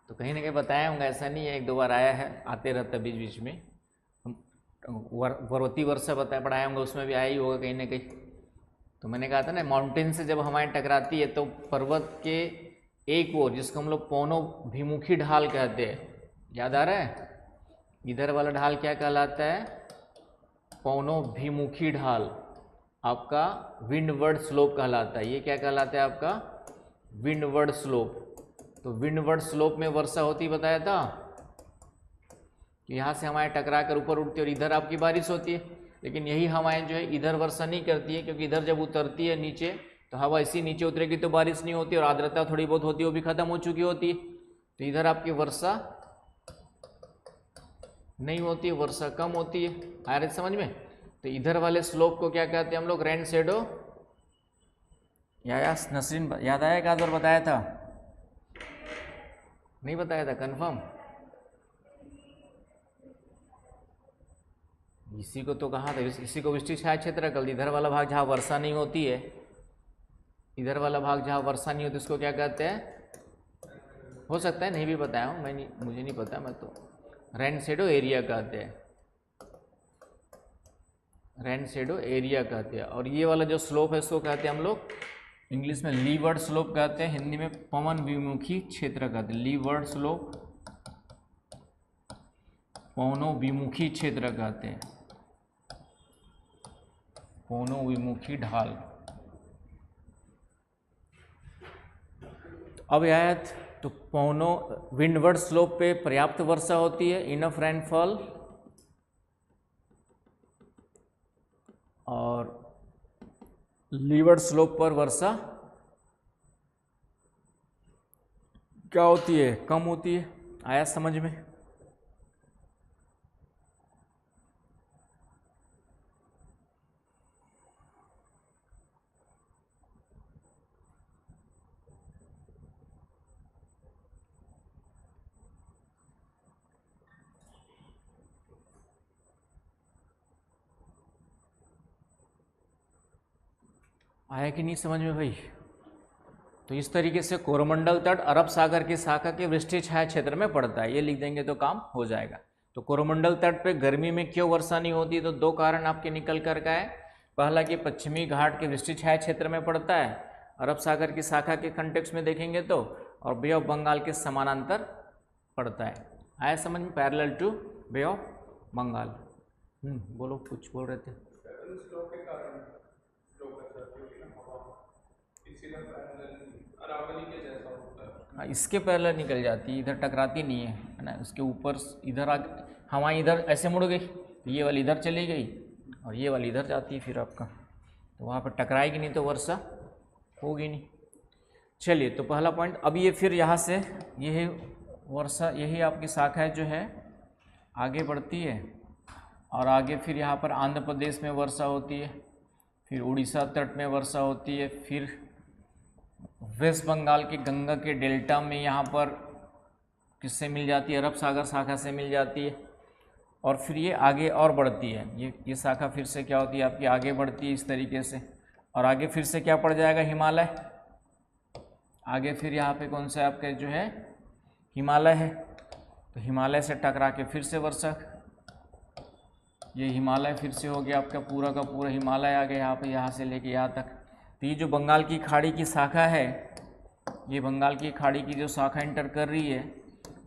तो कहीं ना कहीं बताया होंगे, ऐसा नहीं है, एक दो बार आया है, आते रहता बीच बीच में। पर्वतीय वर्षा पढ़ाया होंगे, उसमें भी आया ही होगा कहीं ना कहीं। तो मैंने कहा था ना, माउंटेन से जब हमारी टकराती है तो पर्वत के एक ओर, जिसको हम लोग पौनोभिमुखी ढाल कहते हैं, याद आ रहा है? इधर वाला ढाल क्या कहलाता है? पौनोभिमुखी ढाल आपका विंडवर्ड स्लोप कहलाता है। ये क्या कहलाता है आपका? Windward slope. तो विंडवर्ड स्लोप में वर्षा होती बताया था कि यहाँ से हवाएं टकरा कर ऊपर उठती है और इधर आपकी बारिश होती है। लेकिन यही हवाएं जो है इधर वर्षा नहीं करती है, क्योंकि इधर जब उतरती है नीचे तो हवा इसी नीचे उतरेगी तो बारिश नहीं होती, और आर्द्रता थोड़ी बहुत होती है वो भी खत्म हो चुकी होती है, तो इधर आपकी वर्षा नहीं होती है, वर्षा कम होती है। आ रही समझ में? तो इधर वाले स्लोप को क्या कहते हैं हम लोग? Rain shadow. या नसरीन याद आया क्या और बताया था? नहीं बताया था? कंफर्म? इसी को तो कहा था, इसी को वृष्टि छाया क्षेत्र कल। इधर वाला भाग जहाँ वर्षा नहीं होती है, इधर वाला भाग जहाँ वर्षा नहीं होती उसको क्या कहते हैं? हो सकता है नहीं भी बताया हूँ मैं, नहीं, मुझे नहीं पता, मैं तो रेन शेडो एरिया कहते हैं, रेन शेडो एरिया कहते हैं। और ये वाला जो स्लोप है इसको कहते हैं हम लोग इंग्लिश में लीवर्ड स्लोप कहते हैं, हिंदी में पवन विमुखी क्षेत्र कहते हैं। लीवर्ड स्लोप पवनो विमुखी क्षेत्र कहते हैं, पवनो विमुखी ढाल। अब आयत तो पवनो विंडवर्ड स्लोप पे पर्याप्त वर्षा होती है, इनफ रेनफॉल, और लीवर्ड स्लोप पर वर्षा क्या होती है? कम होती है। आया समझ में? आया कि नहीं समझ में भाई? तो इस तरीके से कोरोमंडल तट अरब सागर की शाखा के वृष्टि छाया क्षेत्र में पड़ता है। ये लिख देंगे तो काम हो जाएगा। तो कोरोमंडल तट पे गर्मी में क्यों वर्षा नहीं होती? तो दो कारण आपके निकल कर का है। पहला कि पश्चिमी घाट के वृष्टि छाया क्षेत्र में पड़ता है, अरब सागर की शाखा के कंटेक्स्ट में देखेंगे तो, और बे ऑफ बंगाल के समानांतर पड़ता है। आया समझ में? Parallel to Bay of Bengal. बोलो, कुछ बोल रहे थे? हाँ, इसके पैरेलल निकल जाती है, इधर टकराती नहीं है ना, उसके ऊपर इधर आ हवाएं इधर ऐसे मुड़ गई तो ये वाली इधर चली गई और ये वाली इधर जाती है, फिर आपका तो वहाँ पर टकराएगी नहीं तो वर्षा होगी नहीं। चलिए, तो पहला पॉइंट। अब ये फिर यहाँ से यही वर्षा, यही आपकी शाखा जो है आगे बढ़ती है और आगे फिर यहाँ पर आंध्र प्रदेश में वर्षा होती है, फिर उड़ीसा तट में वर्षा होती है, फिर वेस्ट बंगाल के गंगा के डेल्टा में यहाँ पर किससे मिल जाती है? अरब सागर शाखा से मिल जाती है, और फिर ये आगे और बढ़ती है। ये शाखा फिर से क्या होती है आपकी? आगे बढ़ती है इस तरीके से, और आगे फिर से क्या पड़ जाएगा? हिमालय। आगे फिर यहाँ पे कौन सा आपके जो है हिमालय है, तो हिमालय से टकरा के फिर से वर्षा, ये हिमालय फिर से हो गया आपका पूरा का पूरा हिमालय आ गया यहाँ पे, यहाँ से लेके यहाँ तक। तो ये जो बंगाल की खाड़ी की शाखा है, ये बंगाल की खाड़ी की जो शाखा इंटर कर रही है,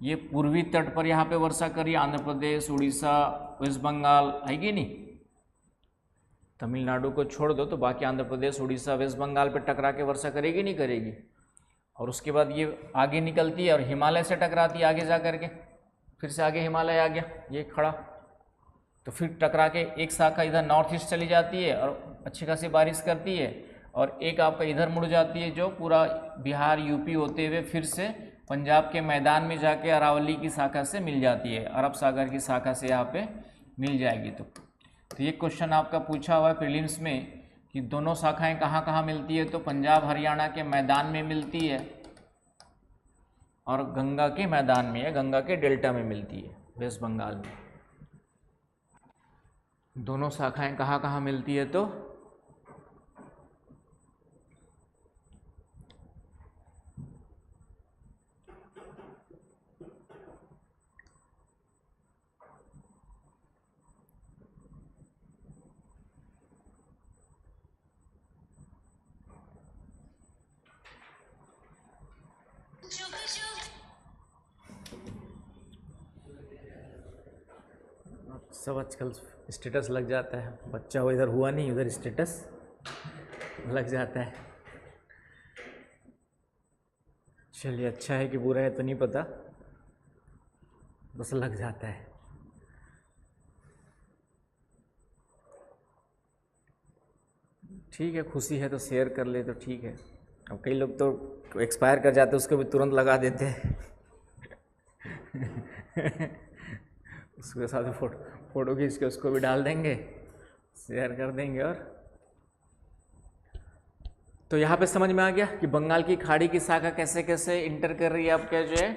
ये पूर्वी तट पर यहाँ पे वर्षा कर रही है। आंध्र प्रदेश, उड़ीसा, वेस्ट बंगाल आएगी नहीं, तमिलनाडु को छोड़ दो तो बाकी आंध्र प्रदेश, उड़ीसा, वेस्ट बंगाल पे टकरा के वर्षा करेगी नहीं करेगी। और उसके बाद ये आगे निकलती है और हिमालय से टकराती है आगे जा करके, फिर से आगे हिमालय आ गया ये खड़ा, तो फिर टकरा के एक शाखा इधर नॉर्थ ईस्ट चली जाती है और अच्छी खासी बारिश करती है, और एक आपका इधर मुड़ जाती है जो पूरा बिहार यूपी होते हुए फिर से पंजाब के मैदान में जाके अरावली की शाखा से मिल जाती है, अरब सागर की शाखा से यहाँ पे मिल जाएगी। तो ये क्वेश्चन आपका पूछा हुआ है प्रीलिम्स में कि दोनों शाखाएं कहाँ कहाँ मिलती है, तो पंजाब हरियाणा के मैदान में मिलती है और गंगा के मैदान में है, गंगा के डेल्टा में मिलती है वेस्ट बंगाल में। दोनों शाखाएं कहाँ कहाँ मिलती है, तो सब आजकल स्टेटस लग जाता है, बच्चा वो इधर हुआ नहीं उधर स्टेटस लग जाता है। चलिए, अच्छा है कि बुरा है तो नहीं पता, बस लग जाता है। ठीक है, खुशी है तो शेयर कर ले तो ठीक है। अब कई लोग तो एक्सपायर कर जाते हैं उसको भी तुरंत लगा देते हैं उसके साथ फोटो खींच के उसको भी डाल देंगे, शेयर कर देंगे। और तो यहाँ पे समझ में आ गया कि बंगाल की खाड़ी की शाखा कैसे कैसे इंटर कर रही है आपका जो है,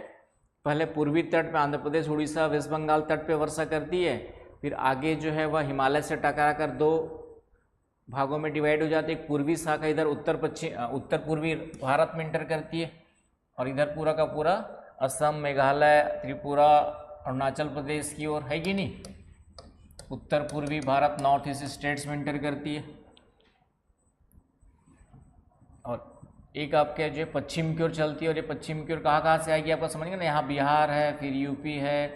पहले पूर्वी तट पे आंध्र प्रदेश, उड़ीसा, वेस्ट बंगाल तट पे वर्षा करती है, फिर आगे जो है वह हिमालय से टकरा कर दो भागों में डिवाइड हो जाती है। एक पूर्वी शाखा इधर उत्तर पूर्वी भारत में इंटर करती है, और इधर पूरा का पूरा असम, मेघालय, त्रिपुरा, अरुणाचल प्रदेश की ओर है कि नहीं, उत्तर पूर्वी भारत नॉर्थ ईस्ट स्टेट्स में इंटर करती है। और एक आपके जो पश्चिम की ओर चलती है, और ये पश्चिम की ओर कहाँ से आएगी आपका समझ गए ना, यहाँ बिहार है, फिर यूपी है,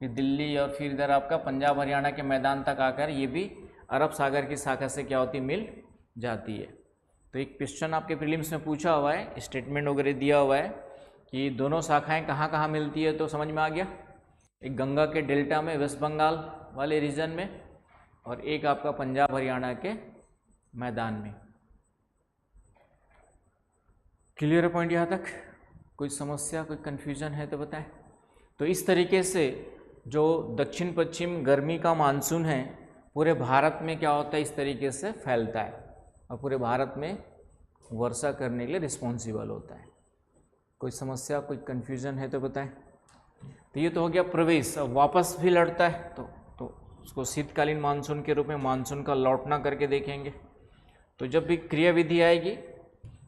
फिर दिल्ली, और फिर इधर आपका पंजाब हरियाणा के मैदान तक आकर ये भी अरब सागर की शाखा से क्या होती, मिल जाती है। तो एक क्वेश्चन आपके प्रीलिम्स में पूछा हुआ है, स्टेटमेंट वगैरह दिया हुआ है कि दोनों शाखाएं कहाँ कहाँ मिलती है, तो समझ में आ गया। एक गंगा के डेल्टा में वेस्ट बंगाल वाले रीजन में, और एक आपका पंजाब हरियाणा के मैदान में। क्लियर है पॉइंट यहाँ तक? कोई समस्या, कोई कन्फ्यूजन है तो बताएं। तो इस तरीके से जो दक्षिण पश्चिम गर्मी का मानसून है पूरे भारत में क्या होता है, इस तरीके से फैलता है और पूरे भारत में वर्षा करने के लिए रिस्पॉन्सिबल होता है। कोई समस्या, कोई कन्फ्यूजन है तो बताएं। तो ये तो हो गया प्रवेश। अब वापस भी लौटता है तो उसको शीतकालीन मानसून के रूप में मानसून का लौटना करके देखेंगे। तो जब भी क्रिया विधि आएगी,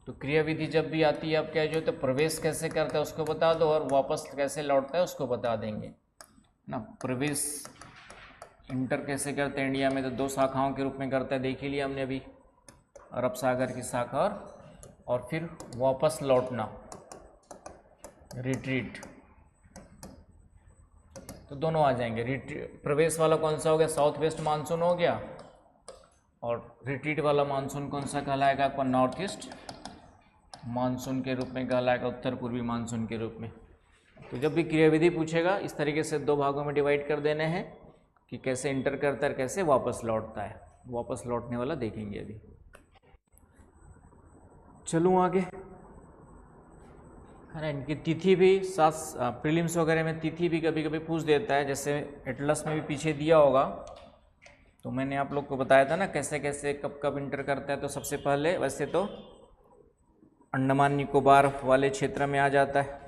तो क्रिया विधि जब भी आती है, अब क्या जो तो प्रवेश कैसे करता है उसको बता दो, और वापस कैसे लौटता है उसको बता देंगे ना। प्रवेश इंटर कैसे करते हैं इंडिया में, तो दो शाखाओं के रूप में करता है, देख ही लिया हमने अभी, अरब सागर की शाखा और फिर वापस लौटना, रिट्रीट। तो दोनों आ जाएंगे। प्रवेश वाला कौन सा हो गया, साउथ वेस्ट मानसून हो गया, और रिट्रीट वाला मानसून कौन सा कहलाएगा आपका, नॉर्थ ईस्ट मानसून के रूप में कहलाएगा, उत्तर पूर्वी मानसून के रूप में। तो जब भी क्रियाविधि पूछेगा इस तरीके से दो भागों में डिवाइड कर देने हैं कि कैसे इंटर करता है, कैसे वापस लौटता है। वापस लौटने वाला देखेंगे अभी। चलूँ आगे, है ना। इनकी तिथि भी प्रीलिम्स वगैरह में तिथि भी कभी कभी पूछ देता है, जैसे एटलस में भी पीछे दिया होगा। तो मैंने आप लोग को बताया था ना कैसे कैसे कब कब इंटर करता है। तो सबसे पहले वैसे तो अंडमान निकोबार वाले क्षेत्र में आ जाता है।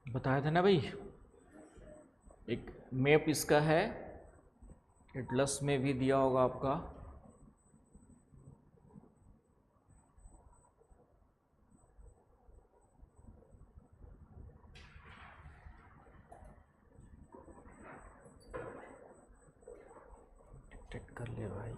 बताया था ना भाई, एक मैप इसका है, एटलस में भी दिया होगा आपका। डिटेक्ट कर ले भाई।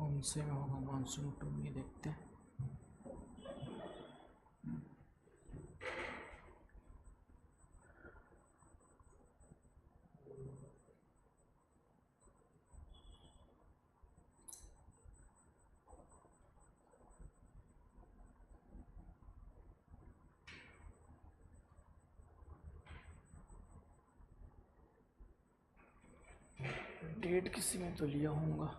कौन से में होगा मानसून 2 में, देखते हैं। डेट किसी में तो लिया होगा।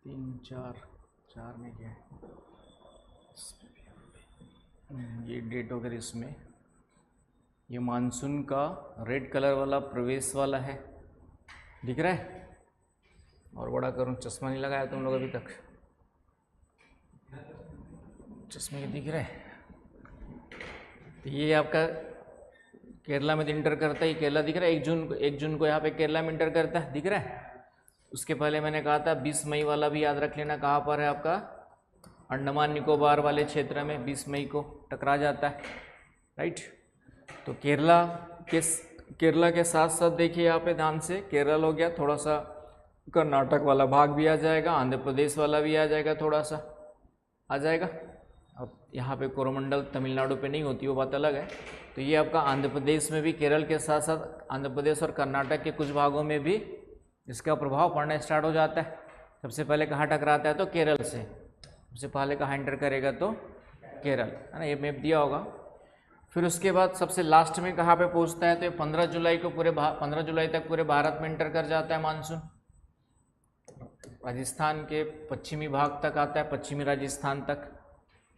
तीन चार में क्या है, ये डेट वगैरह इसमें, ये मानसून का रेड कलर वाला प्रवेश वाला है, दिख रहा है। और बड़ा करूँ, चश्मा नहीं लगाया तुम लोग अभी तक, चश्मे दिख रहा है। तो ये आपका केरला में इंटर करता है, केरला दिख रहा है। 1 जून को यहाँ पे केरला में इंटर करता है, दिख रहा है। उसके पहले मैंने कहा था 20 मई वाला भी याद रख लेना, कहाँ पर है आपका, अंडमान निकोबार वाले क्षेत्र में 20 मई को टकरा जाता है, राइट। तो केरला के साथ साथ देखिए यहाँ पे ध्यान से, केरल हो गया, थोड़ा सा कर्नाटक वाला भाग भी आ जाएगा, आंध्र प्रदेश वाला भी आ जाएगा, थोड़ा सा आ जाएगा। अब यहाँ पे कोरोमंडल तमिलनाडु पे नहीं होती, वो बात अलग है। तो ये आपका आंध्र प्रदेश में भी, केरल के साथ साथ आंध्र प्रदेश और कर्नाटक के कुछ भागों में भी इसका प्रभाव पड़ना स्टार्ट हो जाता है। सबसे पहले कहाँ टकराता है, तो केरल से सबसे पहले कहाँ एंटर करेगा, तो केरल, है ना, ये मैप दिया होगा। फिर उसके बाद सबसे लास्ट में कहाँ पे पहुँचता है, तो ये 15 जुलाई को 15 जुलाई तक पूरे भारत में एंटर कर जाता है मानसून। राजस्थान के पश्चिमी भाग तक आता है, पश्चिमी राजस्थान तक,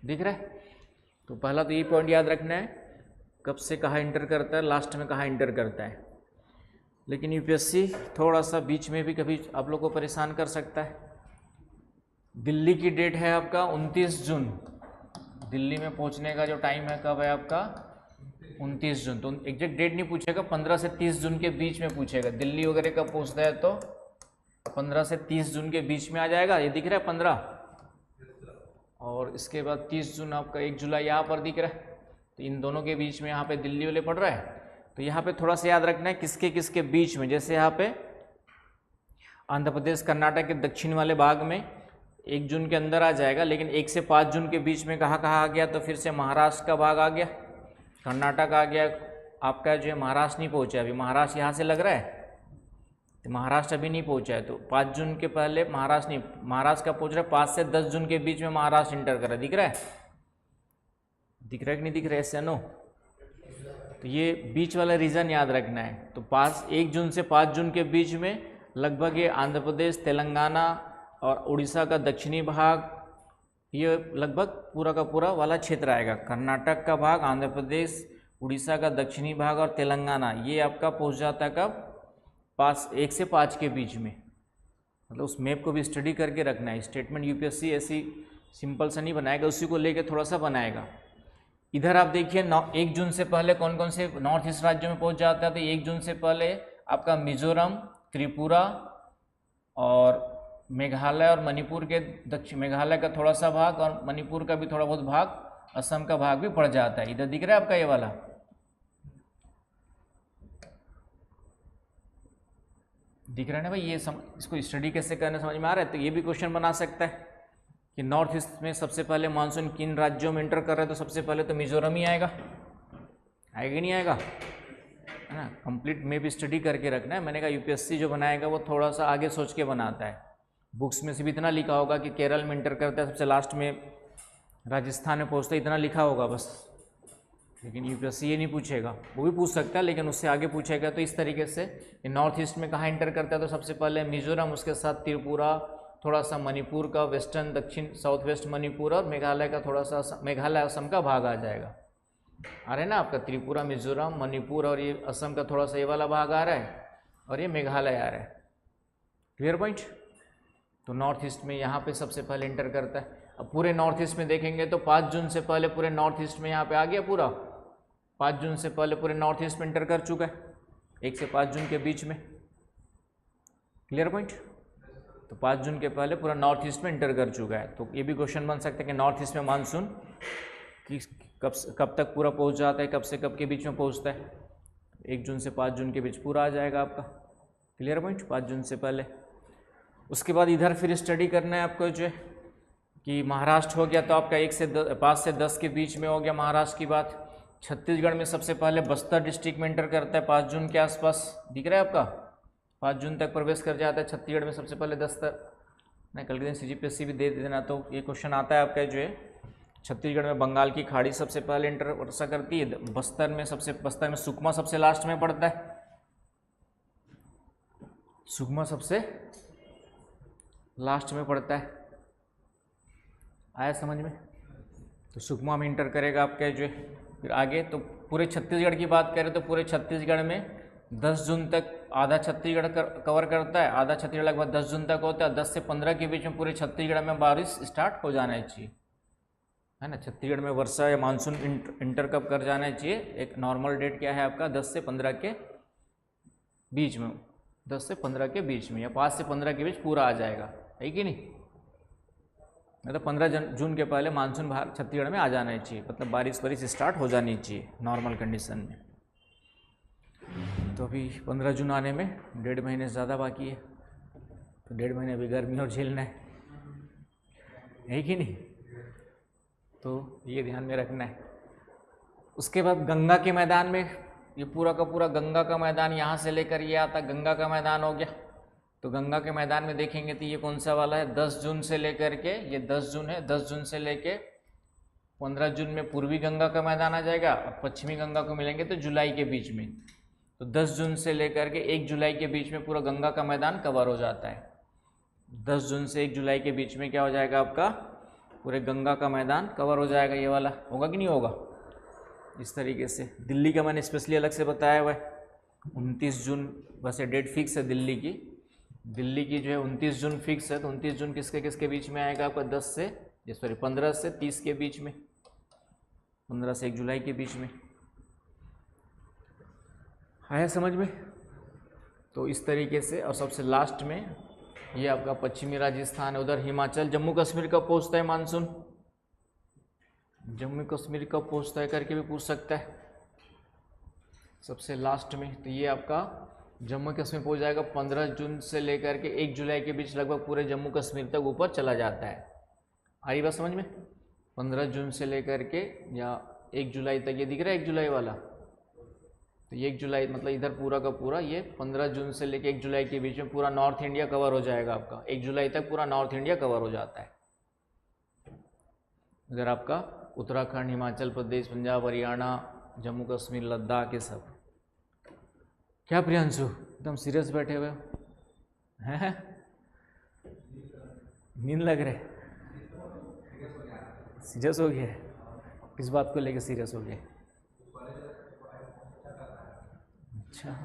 दिख रहा है। तो पहला तो ये पॉइंट याद रखना है, कब से कहाँ एंटर करता है, लास्ट में कहाँ एंटर करता है। लेकिन यूपीएससी थोड़ा सा बीच में भी कभी आप लोग को परेशान कर सकता है। दिल्ली की डेट है आपका 29 जून, दिल्ली में पहुंचने का जो टाइम है कब है आपका, 29 जून। तो एग्जैक्ट डेट नहीं पूछेगा, 15 से 30 जून के बीच में पूछेगा। दिल्ली वगैरह कब पहुंचता है, तो 15 से 30 जून के बीच में आ जाएगा, ये दिख रहा है 15। और इसके बाद 30 जून आपका 1 जुलाई यहाँ पर दिख रहा है। तो इन दोनों के बीच में यहाँ पे दिल्ली वाले पड़ रहा है। तो यहाँ पे थोड़ा सा याद रखना है किसके किसके बीच में, जैसे यहाँ पे आंध्र प्रदेश कर्नाटक के दक्षिण वाले भाग में 1 जून के अंदर आ जाएगा, लेकिन 1 से 5 जून के बीच में कहाँ कहाँ आ गया, तो फिर से महाराष्ट्र का भाग आ गया, कर्नाटक आ गया, आपका जो है महाराष्ट्र नहीं पहुँचा अभी, महाराष्ट्र यहाँ से लग रहा है, तो महाराष्ट्र अभी नहीं पहुँचा है। तो 5 जून के पहले महाराष्ट्र नहीं, महाराष्ट्र का पहुँच रहा है 5 से 10 जून के बीच में महाराष्ट्र इंटर कर रहा है, दिख रहा है, दिख रहा है कि नहीं दिख रहा है, ऐसे नो। तो ये बीच वाला रीजन याद रखना है। तो 1 जून से 5 जून के बीच में लगभग ये आंध्र प्रदेश, तेलंगाना और उड़ीसा का दक्षिणी भाग, ये लगभग पूरा का पूरा वाला क्षेत्र आएगा। कर्नाटक का भाग, आंध्र प्रदेश, उड़ीसा का दक्षिणी भाग और तेलंगाना, ये आपका पहुंच जाता है कब, 1 से 5 के बीच में। मतलब उस मैप को भी स्टडी करके रखना है। स्टेटमेंट यूपीएससी ऐसी सिंपल सा नहीं बनाएगा, उसी को लेके थोड़ा सा बनाएगा। इधर आप देखिए 1 जून से पहले कौन कौन से नॉर्थ ईस्ट राज्यों में पहुंच जाता है। तो 1 जून से पहले आपका मिजोरम, त्रिपुरा और मेघालय और मणिपुर के दक्षिण, मेघालय का थोड़ा सा भाग और मणिपुर का भी थोड़ा बहुत भाग, असम का भाग भी पड़ जाता है। इधर दिख रहा है आपका ये वाला, दिख रहा है ना भाई, ये इसको स्टडी कैसे करना समझ में आ रहा है। तो ये भी क्वेश्चन बना सकता है कि नॉर्थ ईस्ट में सबसे पहले मानसून किन राज्यों में इंटर कर रहा है। तो सबसे पहले तो मिजोरम ही आएगा, आएगा नहीं आएगा, है ना। कंप्लीट में भी स्टडी करके रखना है। मैंने कहा यूपीएससी जो बनाएगा वो थोड़ा सा आगे सोच के बनाता है। बुक्स में से भी इतना लिखा होगा कि केरल में इंटर करता है, सबसे लास्ट में राजस्थान में पहुँचता है, इतना लिखा होगा बस। लेकिन यूपीएससी ये नहीं पूछेगा, वो भी पूछ सकता है लेकिन उससे आगे पूछेगा। तो इस तरीके से नॉर्थ ईस्ट में कहाँ इंटर करता है, तो सबसे पहले मिजोरम, उसके साथ त्रिपुरा, थोड़ा सा मणिपुर का वेस्टर्न दक्षिण साउथ वेस्ट मणिपुर और मेघालय का थोड़ा सा, मेघालय असम का भाग आ जाएगा। आ रहा है ना आपका, त्रिपुरा, मिजोरम, मणिपुर और ये असम का थोड़ा सा ये वाला भाग आ रहा है और ये मेघालय आ रहा है। Clear point. तो नॉर्थ ईस्ट में यहाँ पे सबसे पहले इंटर करता है। अब पूरे नॉर्थ ईस्ट में देखेंगे तो 5 जून से पहले पूरे नॉर्थ ईस्ट में यहाँ पे आ गया पूरा, 5 जून से पहले पूरे नॉर्थ ईस्ट में इंटर कर चुका है, 1 से 5 जून के बीच में। Clear point? तो 5 जून के पहले पूरा नॉर्थ ईस्ट में इंटर कर चुका है। तो ये भी क्वेश्चन बन सकता है कि नॉर्थ ईस्ट में मानसून कब तक पूरा पहुंच जाता है, कब से कब के बीच में पहुंचता है। 1 जून से 5 जून के बीच पूरा आ जाएगा आपका। Clear point? 5 जून से पहले। उसके बाद इधर फिर स्टडी करना है आपको जो है कि महाराष्ट्र हो गया तो आपका 5 से 10 के बीच में हो गया महाराष्ट्र की बात। छत्तीसगढ़ में सबसे पहले बस्तर डिस्ट्रिक्ट में इंटर करता है 5 जून के आसपास, दिख रहा है आपका, 5 जून तक प्रवेश कर जाता है छत्तीसगढ़ में सबसे पहले 10 तक। मैं कल के दिन CGPSC भी दे देना, तो ये क्वेश्चन आता है आपका जो है छत्तीसगढ़ में बंगाल की खाड़ी सबसे पहले इंटर वर्षा करती है, बस्तर में सुकमा सबसे लास्ट में पड़ता है, सुकमा सबसे लास्ट में पड़ता है। आया समझ में? तो सुकमा में इंटर करेगा आपका जो है। फिर आगे तो पूरे छत्तीसगढ़ की बात करें तो पूरे छत्तीसगढ़ में 10 जून तक आधा छत्तीसगढ़ कवर करता है, आधा छत्तीसगढ़ लगभग 10 जून तक होता है। 10 से 15 के बीच में पूरे छत्तीसगढ़ में बारिश स्टार्ट हो जाना चाहिए, है ना। छत्तीसगढ़ में वर्षा या मानसून इंटर कब कर जाना चाहिए, एक नॉर्मल डेट क्या है आपका 10 से 15 के बीच में, 10 से 15 के बीच में या 5 से 15 के बीच पूरा आ जाएगा, है कि नहीं। मतलब 15 जून के पहले मानसून बाहर छत्तीसगढ़ में आ जाना चाहिए, मतलब बारिश स्टार्ट हो जानी चाहिए नॉर्मल कंडीशन में। तो अभी 15 जून आने में 1.5 महीने से ज़्यादा बाकी है, तो 1.5 महीने अभी गर्मी और झेलना है कि नहीं। तो ये ध्यान में रखना है। उसके बाद गंगा के मैदान में, ये पूरा का पूरा गंगा का मैदान यहाँ से लेकर ये आता, गंगा का मैदान हो गया। तो गंगा के मैदान में देखेंगे तो ये कौन सा वाला है, 10 जून से लेकर के, ये 10 जून है, 10 जून से लेके 15 जून में पूर्वी गंगा का मैदान आ जाएगा, और पश्चिमी गंगा को मिलेंगे तो जुलाई के बीच में। तो 10 जून से लेकर के 1 जुलाई के बीच में पूरा गंगा का मैदान कवर हो जाता है। 10 जून से 1 जुलाई के बीच में क्या हो जाएगा आपका, पूरे गंगा का मैदान कवर हो जाएगा। ये वाला होगा कि नहीं होगा, इस तरीके से। दिल्ली का मैंने स्पेशली अलग से बताया हुआ है, 29 जून वैसे डेट फिक्स है दिल्ली की जो है 29 जून फिक्स है। तो 29 जून किसके बीच में आएगा आपका, 15 से 30 के बीच में, 15 से 1 जुलाई के बीच में। आया समझ में? तो इस तरीके से। और सबसे लास्ट में ये आपका पश्चिमी राजस्थान है, उधर हिमाचल, जम्मू कश्मीर कब पहुंचता है मानसून, जम्मू कश्मीर कब पहुंचता है करके भी पूछ सकता है सबसे लास्ट में। तो ये आपका जम्मू कश्मीर पहुंच जाएगा 15 जून से लेकर के 1 जुलाई के बीच, लगभग पूरे जम्मू कश्मीर तक ऊपर चला जाता है। आई बात समझ में? 15 जून से लेकर के या 1 जुलाई तक, ये दिख रहा है 1 जुलाई वाला, तो ये 1 जुलाई मतलब इधर पूरा का पूरा ये 15 जून से लेकर 1 जुलाई के बीच में पूरा नॉर्थ इंडिया कवर हो जाएगा आपका। 1 जुलाई तक पूरा नॉर्थ इंडिया कवर हो जाता है। इधर आपका उत्तराखंड, हिमाचल प्रदेश, पंजाब, हरियाणा, जम्मू कश्मीर, लद्दाख, ये सब। क्या प्रियांशु एकदम सीरियस बैठे हुए हैं, नींद लग रहे, सीरियस हो गया? किस बात को लेकर सीरियस हो गए? अच्छा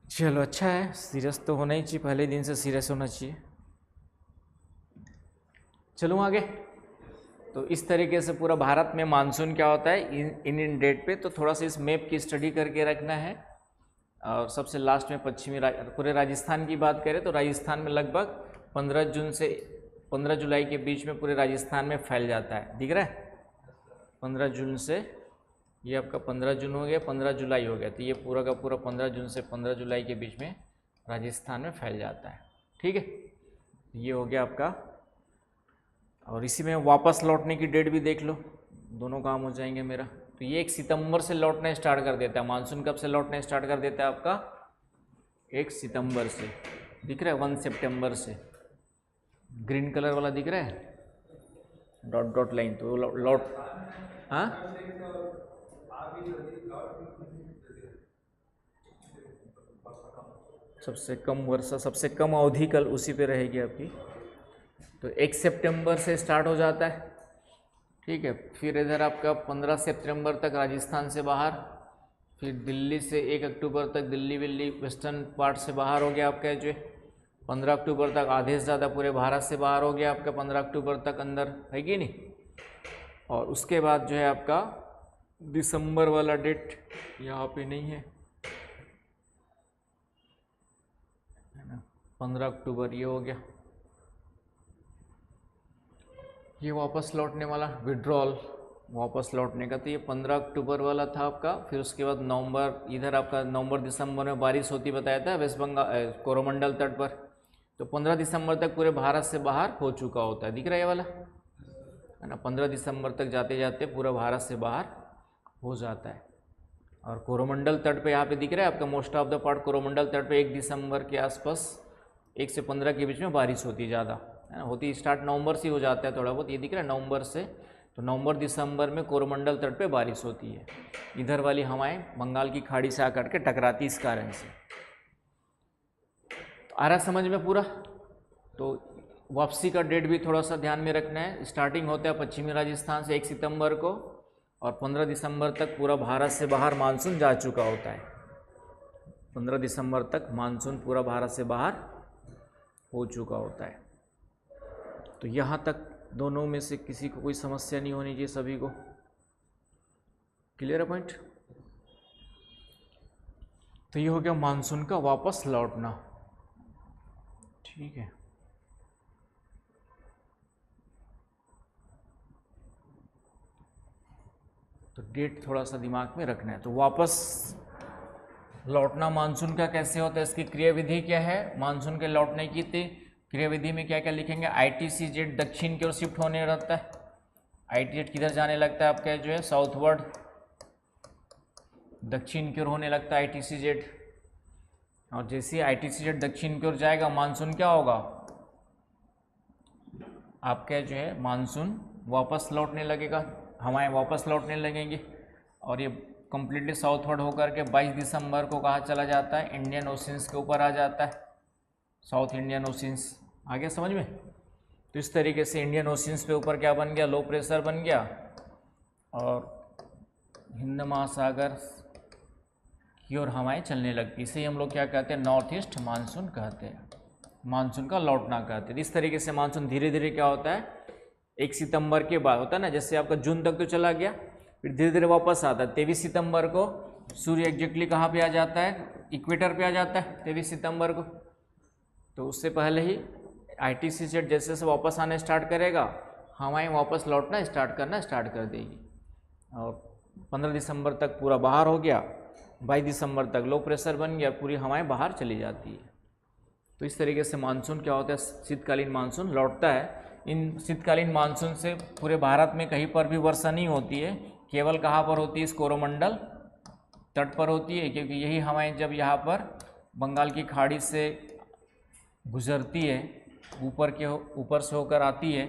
चलो, अच्छा है, सीरियस तो होना ही चाहिए, पहले दिन से सीरियस होना चाहिए। चलूँ आगे। तो इस तरीके से पूरा भारत में मानसून क्या होता है इन डेट पे, तो थोड़ा सा इस मैप की स्टडी करके रखना है। और सबसे लास्ट में पूरे राजस्थान की बात करें तो राजस्थान में लगभग 15 जून से 15 जुलाई के बीच में पूरे राजस्थान में फैल जाता है, दिख रहा है। 15 जून से ये आपका 15 जून हो गया, 15 जुलाई हो गया, तो ये पूरा का पूरा 15 जून से 15 जुलाई के बीच में राजस्थान में फैल जाता है। ठीक है, ये हो गया आपका। और इसी में वापस लौटने की डेट भी देख लो, दोनों काम हो जाएंगे मेरा। तो ये 1 सितंबर से लौटना स्टार्ट कर देता है। मानसून कब से लौटना स्टार्ट कर देता है आपका? 1 सितंबर से, दिख रहा है। 1 सितंबर से ग्रीन कलर वाला दिख रहा है, डॉट डॉट लाइन, तो लौट, हाँ सबसे कम वर्षा, सबसे कम अवधि कल उसी पे रहेगी आपकी। तो 1 सितंबर से स्टार्ट हो जाता है। ठीक है, फिर इधर आपका 15 सितंबर तक राजस्थान से बाहर, फिर दिल्ली से 1 अक्टूबर तक दिल्ली वेस्टर्न पार्ट से बाहर हो गया आपका जो 15 अक्टूबर तक आधे से ज़्यादा पूरे भारत से बाहर हो गया आपका 15 अक्टूबर तक अंदर, है कि नहीं। और उसके बाद जो है आपका दिसंबर वाला डेट यहाँ पे नहीं है ना, 15 अक्टूबर ये हो गया। ये वापस लौटने वाला विड्रॉल वापस लौटने का, तो ये 15 अक्टूबर वाला था आपका। फिर उसके बाद नवंबर, इधर आपका नवंबर दिसंबर में बारिश होती बताया था वेस्ट बंगाल कोरोमंडल तट पर। तो 15 दिसंबर तक पूरे भारत से बाहर हो चुका होता है, दिख रहा है ये वाला, है ना। 15 दिसंबर तक जाते जाते पूरा भारत से बाहर हो जाता है। और कोरोमंडल तट पे यहाँ पे दिख रहा है आपका most of the part Coromandel तट पे 1 दिसंबर के आसपास 1 से 15 के बीच में बारिश होती ज़्यादा, है ना। होती स्टार्ट नवंबर से हो जाता है थोड़ा बहुत, ये दिख रहा है नवंबर से। तो नवंबर दिसंबर में कोरोमंडल तट पे बारिश होती है। इधर वाली हवाएं बंगाल की खाड़ी से आकर के टकराती इस कारण से। तो आ रहा समझ में पूरा। तो वापसी का डेट भी थोड़ा सा ध्यान में रखना है। स्टार्टिंग होता है पश्चिमी राजस्थान से 1 सितंबर को, और 15 दिसंबर तक पूरा भारत से बाहर मानसून जा चुका होता है। 15 दिसंबर तक मानसून पूरा भारत से बाहर हो चुका होता है। तो यहाँ तक दोनों में से किसी को कोई समस्या नहीं होनी चाहिए, सभी को क्लियर है पॉइंट। तो ये हो गया मानसून का वापस लौटना, ठीक है। तो डेट थोड़ा सा दिमाग में रखना है। तो वापस लौटना मानसून का कैसे होता है, इसकी क्रियाविधि क्या है। मानसून के लौटने की क्रियाविधि में क्या क्या लिखेंगे। ITCZ दक्षिण की ओर शिफ्ट होने लगता है। ITZ किधर जाने लगता है आपका जो है साउथवर्ड, दक्षिण की ओर होने लगता है ITCZ। और जैसे ही ITCZ दक्षिण की ओर जाएगा मानसून क्या होगा आपका जो है मानसून वापस लौटने लगेगा, हवाएं वापस लौटने लगेंगी। और ये कंप्लीटली साउथवर्ड होकर के 22 दिसंबर को कहाँ चला जाता है, इंडियन ओशियंस के ऊपर आ जाता है, साउथ इंडियन ओशियंस। आ गया समझ में। तो इस तरीके से इंडियन ओशियंस पे ऊपर क्या बन गया, लो प्रेशर बन गया, और हिंद महासागर की ओर हवाएं चलने लगती। इसे हम लोग क्या कहते हैं, नॉर्थ ईस्ट मानसून कहते हैं, मानसून का लौटना कहते हैं। इस तरीके से मानसून धीरे धीरे क्या होता है, 1 सितंबर के बाद होता है ना, जैसे आपका जून तक तो चला गया, फिर धीरे धीरे वापस आता है। 23 सितंबर को सूर्य एग्जैक्टली कहाँ पे आ जाता है, इक्वेटर पे आ जाता है 23 सितंबर को। तो उससे पहले ही ITCZ जैसे जैसे वापस आने स्टार्ट करेगा, हवाएं वापस लौटना स्टार्ट कर देगी। और 15 दिसंबर तक पूरा बाहर हो गया, 22 दिसंबर तक लो प्रेशर बन गया, पूरी हवाएं बाहर चली जाती है। तो इस तरीके से मानसून क्या होता है, शीतकालीन मानसून लौटता है। इन शीतकालीन मानसून से पूरे भारत में कहीं पर भी वर्षा नहीं होती है, केवल कहाँ पर होती है, इस कोरोमंडल तट पर होती है। क्योंकि यही हवाएं जब यहाँ पर बंगाल की खाड़ी से गुजरती है, ऊपर से होकर आती है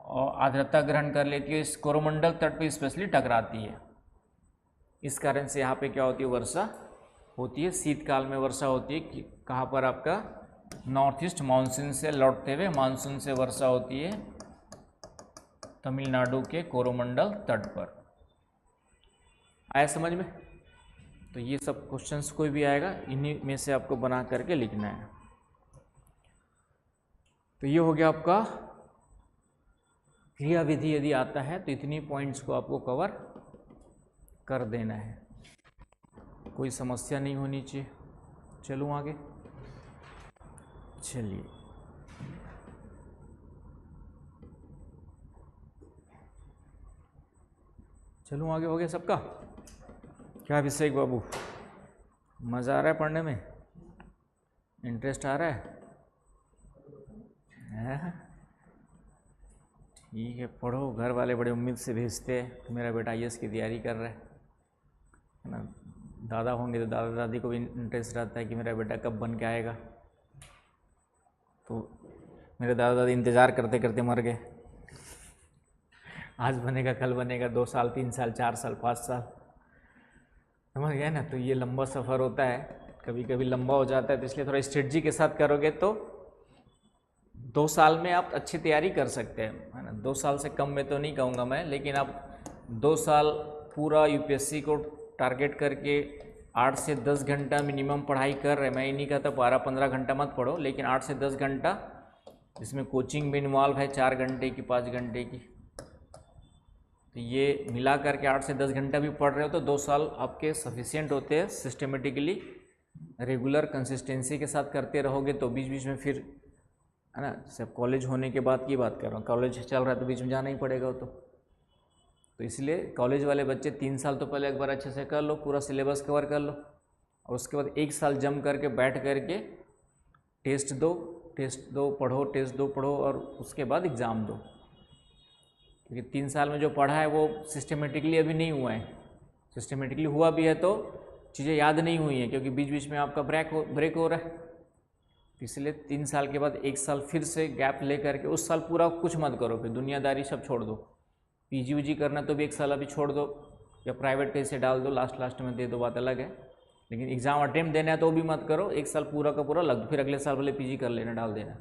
और आर्द्रता ग्रहण कर लेती है, इस कोरोमंडल तट पे स्पेशली टकराती है। इस कारण से यहाँ पे क्या होती है, वर्षा होती है। शीतकाल में वर्षा होती है कहाँ पर, आपका नॉर्थ ईस्ट मानसून से लौटते हुए मानसून से वर्षा होती है तमिलनाडु के कोरोमंडल तट पर। आया समझ में। तो ये सब क्वेश्चंस कोई भी आएगा, इन्हीं में से आपको बना करके लिखना है। तो ये हो गया आपका क्रियाविधि। यदि आता है तो इतनी पॉइंट्स को आपको कवर कर देना है, कोई समस्या नहीं होनी चाहिए। चलूँ आगे, चलिए चलूँ आगे। हो गया सबका, क्या अभिषेक बाबू, मज़ा आ रहा है पढ़ने में, इंटरेस्ट आ रहा है? ठीक है, पढ़ो। घर वाले बड़े उम्मीद से भेजते हैं कि मेरा बेटा IAS की तैयारी कर रहा है ना। दादा होंगे तो दादा दादी को भी इंटरेस्ट रहता है कि मेरा बेटा कब बन के आएगा। तो मेरे दादा दादी इंतज़ार करते करते मर गए। आज बनेगा, कल बनेगा, 2 साल, 3 साल, 4 साल, 5 साल, समझ गए ना। तो ये लंबा सफ़र होता है, कभी कभी लंबा हो जाता है। तो इसलिए थोड़ा स्ट्रेटजी के साथ करोगे तो 2 साल में आप अच्छी तैयारी कर सकते हैं, है ना। 2 साल से कम में तो नहीं कहूँगा मैं, लेकिन आप 2 साल पूरा UPSC को टारगेट करके 8 से 10 घंटा मिनिमम पढ़ाई कर रहे हैं। मैं ये नहीं कहता 12-15 घंटा मत पढ़ो, लेकिन 8 से 10 घंटा, इसमें कोचिंग भी इन्वॉल्व है 4 घंटे की 5 घंटे की, तो ये मिला करके 8 से 10 घंटा भी पढ़ रहे हो तो 2 साल आपके सफिशिएंट होते हैं। सिस्टमेटिकली रेगुलर कंसिस्टेंसी के साथ करते रहोगे तो बीच बीच में फिर, है ना, सब कॉलेज होने के बाद की बात कर रहा हूँ, कॉलेज चल रहा है तो बीच में जाना ही पड़ेगा। तो इसलिए कॉलेज वाले बच्चे 3 साल तो पहले एक बार अच्छे से कर लो, पूरा सिलेबस कवर कर लो, और उसके बाद 1 साल जम करके बैठ करके टेस्ट दो पढ़ो, टेस्ट दो पढ़ो, और उसके बाद एग्ज़ाम दो। क्योंकि 3 साल में जो पढ़ा है वो सिस्टमेटिकली अभी नहीं हुआ है। सिस्टमेटिकली हुआ भी है तो चीज़ें याद नहीं हुई हैं, क्योंकि बीच बीच में आपका ब्रेक हो रहा है। इसलिए 3 साल के बाद 1 साल फिर से गैप ले करके, उस साल पूरा कुछ मत करो, फिर दुनियादारी सब छोड़ दो। पीजी वीजी करना तो भी 1 साल अभी छोड़ दो, या प्राइवेट कहीं से डाल दो, लास्ट में दे दो, बात अलग है। लेकिन एग्ज़ाम अटेम्प्ट देना है तो भी मत करो, 1 साल पूरा का पूरा लग दो, फिर अगले साल वाले पीजी कर लेना, डाल देना।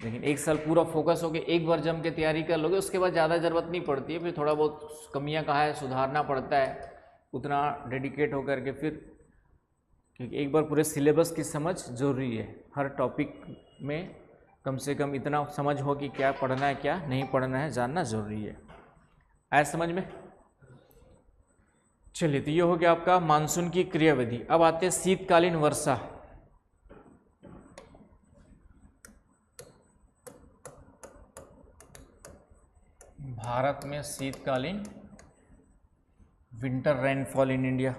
लेकिन 1 साल पूरा फोकस होकर एक बार जम के तैयारी कर लोगे, उसके बाद ज़्यादा ज़रूरत नहीं पड़ती है। फिर थोड़ा बहुत कमियां कहाँ है सुधारना पड़ता है, उतना डेडिकेट होकर के फिर, क्योंकि एक बार पूरे सिलेबस की समझ ज़रूरी है। हर टॉपिक में कम से कम इतना समझ हो कि क्या पढ़ना है क्या नहीं पढ़ना है, जानना ज़रूरी है। आया समझ में? चलिए, तो ये हो गया आपका मानसून की क्रियाविधि। अब आते हैं शीतकालीन वर्षा। भारत में शीतकालीन, विंटर रेनफॉल इन इंडिया।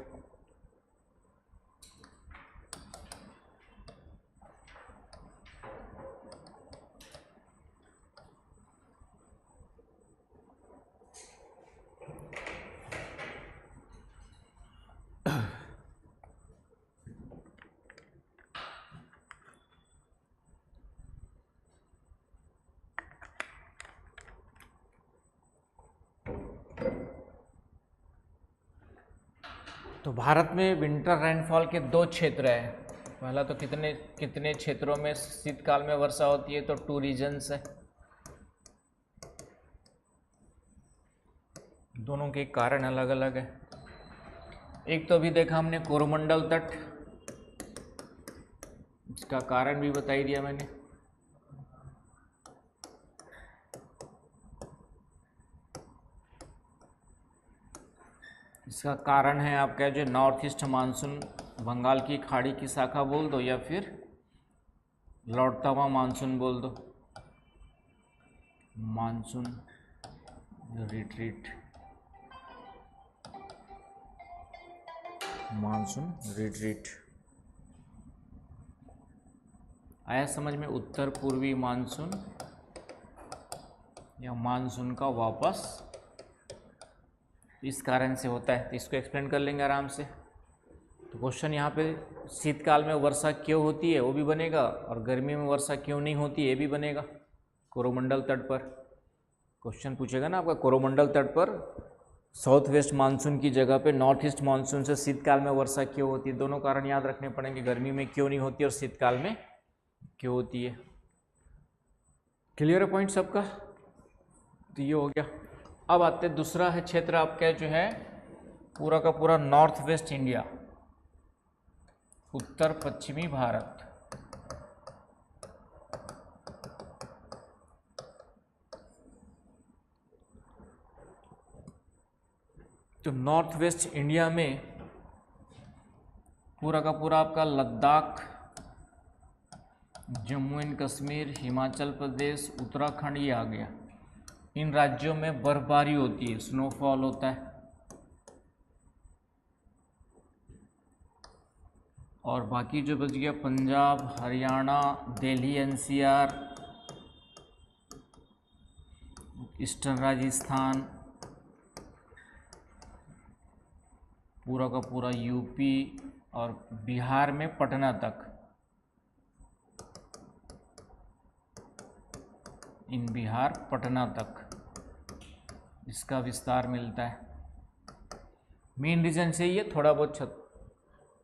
तो भारत में विंटर रेनफॉल के 2 क्षेत्र हैं। पहला तो कितने क्षेत्रों में शीतकाल में वर्षा होती है, तो 2 रीजन्स है। दोनों के कारण अलग अलग है। एक तो अभी देखा हमने कोरोमंडल तट, इसका कारण भी बता ही दिया मैंने। इसका कारण है आपका जो नॉर्थ ईस्ट मानसून, बंगाल की खाड़ी की शाखा बोल दो, या फिर लौटता हुआ मानसून बोल दो, मानसून रिट्रीट, मानसून रिट्रीट। आया समझ में? उत्तर पूर्वी मानसून या मानसून का वापस, इस कारण से होता है। तो इसको एक्सप्लेन कर लेंगे आराम से। तो क्वेश्चन यहाँ पे शीतकाल में वर्षा क्यों होती है वो भी बनेगा, और गर्मी में वर्षा क्यों नहीं होती ये भी बनेगा। कोरोमंडल तट पर क्वेश्चन पूछेगा ना आपका, कोरोमंडल तट पर साउथ वेस्ट मानसून की जगह पे नॉर्थ ईस्ट मानसून से शीतकाल में वर्षा क्यों होती है। दोनों कारण याद रखने पड़ेंगे, गर्मी में क्यों नहीं होती और शीतकाल में क्यों होती है। क्लियर है पॉइंट सबका? तो ये हो गया। अब आते दूसरा है क्षेत्र आपका जो है पूरा का पूरा नॉर्थ वेस्ट इंडिया, उत्तर पश्चिमी भारत। तो नॉर्थ वेस्ट इंडिया में पूरा का पूरा आपका लद्दाख, जम्मू एंड कश्मीर, हिमाचल प्रदेश, उत्तराखंड ये आ गया। इन राज्यों में बर्फबारी होती है, स्नोफॉल होता है। और बाकी जो बच गया पंजाब, हरियाणा, दिल्ली एनसीआर, ईस्टर्न राजस्थान, पूरा का पूरा यूपी और बिहार में पटना तक, इन बिहार पटना तक इसका विस्तार मिलता है। मेन रीजन से ये थोड़ा बहुत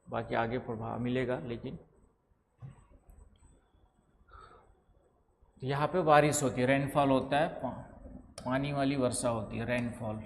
बाकी आगे प्रभाव मिलेगा, लेकिन यहाँ पे बारिश होती है, रेनफॉल होता है, पानी वाली वर्षा होती है, रेनफॉल।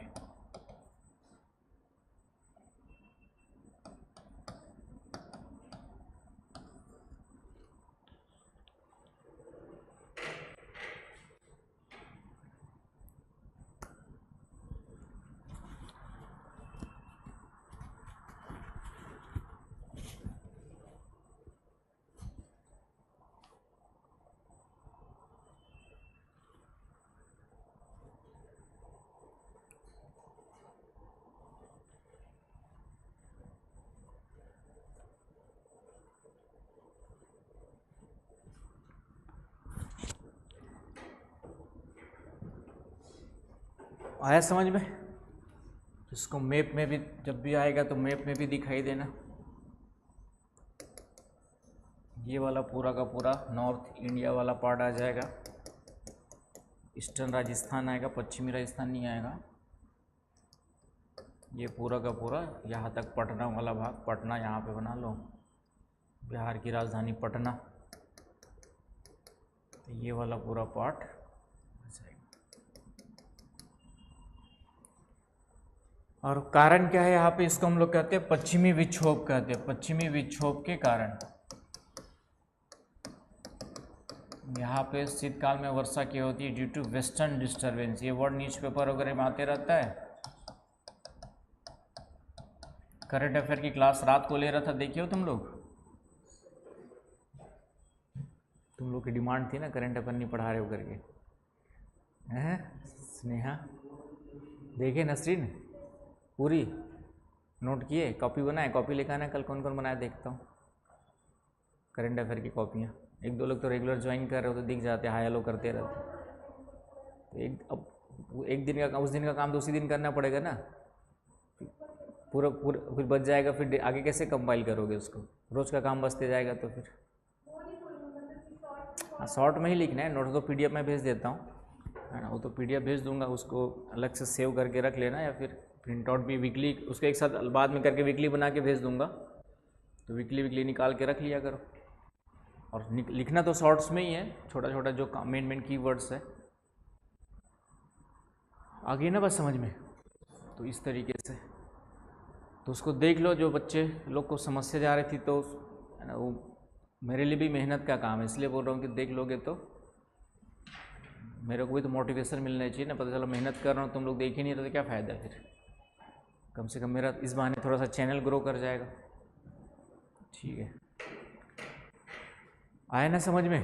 आया समझ में? इसको मैप में भी जब भी आएगा तो मैप में भी दिखाई देना। ये वाला पूरा का पूरा नॉर्थ इंडिया वाला पार्ट आ जाएगा, ईस्टर्न राजस्थान आएगा, पश्चिमी राजस्थान नहीं आएगा। ये पूरा का पूरा यहाँ तक पटना वाला भाग, पटना यहाँ पे बना लो, बिहार की राजधानी पटना। तो ये वाला पूरा पार्ट आ जाएगा। और कारण क्या है यहाँ पे? इसको हम लोग कहते हैं पश्चिमी विक्षोभ कहते हैं। पश्चिमी विक्षोभ के कारण यहाँ पे शीतकाल में वर्षा क्या होती है? Due to western disturbance. ये वर्ड न्यूज़पेपर वगैरह में आते रहता है। करंट अफेयर की क्लास रात को ले रहा था, देखिए हो तुम लोग की डिमांड थी ना करंट अफेयर नहीं पढ़ा रहे हो करके, हैं स्नेहा? देखे नसरीन पूरी नोट किए? कॉपी बनाए? कॉपी लेकर आना, कल कौन कौन बनाया देखता हूँ करंट अफेयर की कॉपियाँ। एक दो लोग तो रेगुलर ज्वाइन कर रहे हो तो दिख जाते, हाय हेलो करते रहते। तो एक दिन का, उस दिन का काम तो उसी दिन करना पड़ेगा ना, पूरा फिर बच जाएगा। फिर आगे कैसे कंपाइल करोगे उसको? रोज़ का काम बचते जाएगा तो फिर हाँ शॉर्ट में ही लिखना है। नोट तो पीडीएफ में भेज देता हूँ, है ना? वो तो पीडीएफ भेज दूंगा, उसको अलग से सेव करके रख लेना, या फिर प्रिंट आउट भी वीकली उसके एक साथ बाद में करके वीकली बना के भेज दूंगा। तो वीकली निकाल के रख लिया करो। और लिखना तो शॉर्ट्स में ही है, छोटा छोटा जो मेन कीवर्ड्स है। आगे ना बस समझ में? तो इस तरीके से तो उसको देख लो। जो बच्चे लोग को समस्या जा रही थी तो है ना, वो मेरे लिए भी मेहनत का काम है, इसलिए बोल रहा हूँ कि देख लोगे तो मेरे को भी तो मोटिवेशन मिलना चाहिए ना। पता चला मेहनत कर रहा हूँ, तुम लोग देख ही नहीं रहे तो क्या फ़ायदा फिर। कम से कम मेरा इस बहाने थोड़ा सा चैनल ग्रो कर जाएगा। ठीक है, आया ना समझ में?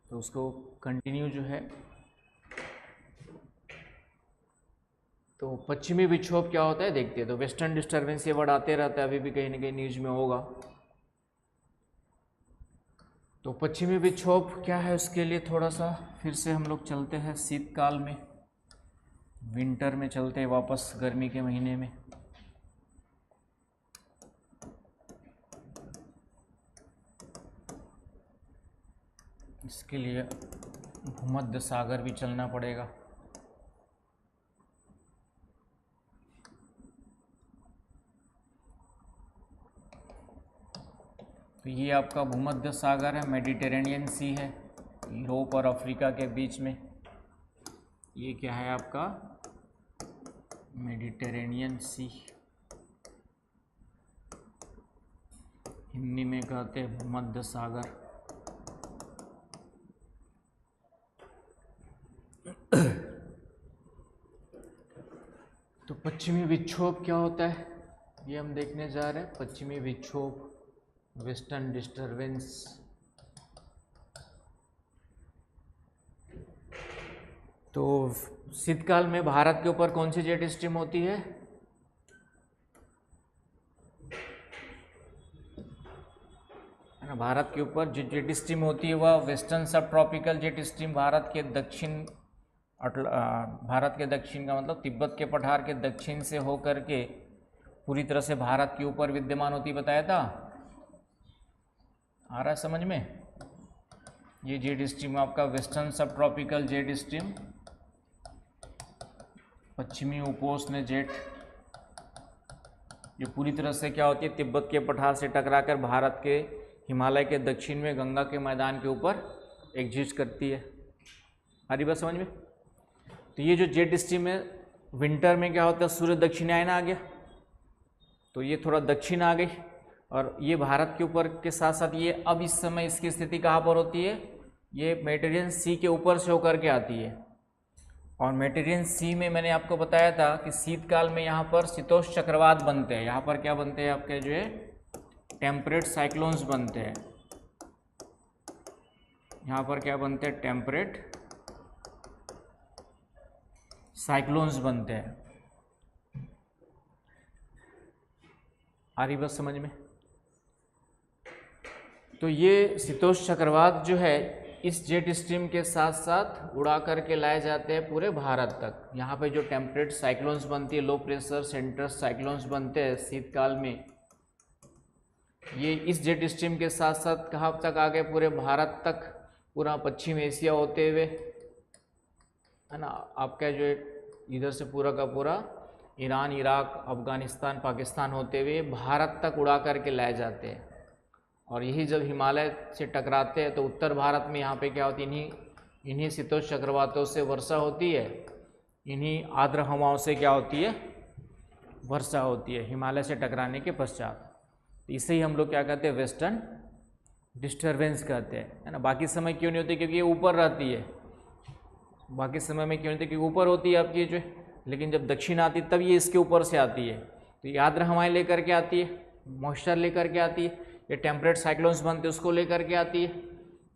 तो उसको कंटिन्यू जो है, तो पश्चिमी विक्षोभ क्या होता है देखते हैं। तो वेस्टर्न डिस्टर्बेंस ये वर्ड आते रहता है, अभी भी कहीं ना कहीं न्यूज में होगा। तो पश्चिमी विक्षोभ क्या है उसके लिए थोड़ा सा फिर से हम लोग चलते हैं शीतकाल में, विंटर में चलते हैं वापस, गर्मी के महीने में। इसके लिए भूमध्य सागर भी चलना पड़ेगा। तो ये आपका भूमध्य सागर है, मेडिटेरेनियन सी है, यूरोप और अफ्रीका के बीच में। ये क्या है आपका? मेडिटेरेनियन सी, हिंदी में कहते हैं भूमध्य सागर। तो पश्चिमी विक्षोभ क्या होता है ये हम देखने जा रहे हैं। पश्चिमी विक्षोभ, वेस्टर्न डिस्टर्बेंस। तो शीतकाल में भारत के ऊपर कौन सी जेट स्ट्रीम होती है? ना, भारत के ऊपर जो जेट स्ट्रीम होती है वह वेस्टर्न सब ट्रॉपिकल जेट स्ट्रीम भारत के दक्षिण का मतलब तिब्बत के पठार के दक्षिण से होकर के पूरी तरह से भारत के ऊपर विद्यमान होती, बताया था। आ रहा है समझ में? ये जेट स्ट्रीम आपका वेस्टर्न सब ट्रॉपिकल जेट स्ट्रीम, पश्चिमी उपोष्ण जेट, ये पूरी तरह से क्या होती है, तिब्बत के पठार से टकराकर भारत के हिमालय के दक्षिण में गंगा के मैदान के ऊपर एग्जिस्ट करती है। आ रही बात समझ में? तो ये जो जेट स्ट्रीम है, विंटर में क्या होता है, सूर्य दक्षिणायन आ गया तो ये थोड़ा दक्षिण आ गई, और ये भारत के ऊपर के साथ साथ ये अब इस समय इसकी स्थिति कहाँ पर होती है? ये मेडिटेरेनियन सी के ऊपर से होकर के आती है। और मेडिटेरेनियन सी में मैंने आपको बताया था कि शीतकाल में यहाँ पर शीतोष्ण चक्रवात बनते हैं। यहाँ पर क्या बनते हैं आपके जो है टेम्परेट साइक्लोन्स बनते हैं। यहाँ पर क्या बनते हैं? टेम्परेट साइक्लोन्स बनते हैं। आ रही बात समझ में? तो ये शीतोष्ण चक्रवात जो है इस जेट स्ट्रीम के साथ साथ उड़ा करके लाए जाते हैं पूरे भारत तक। यहाँ पे जो टेम्परेट साइक्लोन्स बनती है, लो प्रेशर सेंटर साइक्लोन्स बनते हैं शीतकाल में, ये इस जेट स्ट्रीम के साथ साथ कहाँ तक आ गए, पूरे भारत तक, पूरा पश्चिम एशिया होते हुए, है ना, आपका जो इधर से पूरा का पूरा ईरान, इराक, अफ़गानिस्तान, पाकिस्तान होते हुए भारत तक उड़ा करके लाए जाते हैं। और यही जब हिमालय से टकराते हैं तो उत्तर भारत में यहाँ पे क्या होती है, इन्हीं शीतोष्ण चक्रवातों से वर्षा होती है, इन्हीं आर्द्र हवाओं से क्या होती है, वर्षा होती है हिमालय से टकराने के पश्चात। तो इसे ही हम लोग क्या कहते हैं, वेस्टर्न डिस्टर्बेंस कहते हैं, है ना। बाकी समय क्यों नहीं होती, क्योंकि ये ऊपर रहती है। बाकी समय में क्यों नहीं होती, क्योंकि ऊपर होती है आपकी जो, लेकिन जब दक्षिण आती है तब ये इसके ऊपर से आती है। तो ये आर्द्र हवाएं लेकर के आती है, मॉइस्चर लेकर के आती है, ये टेम्परेट साइक्लोन्स बनते हैं उसको लेकर के आती है।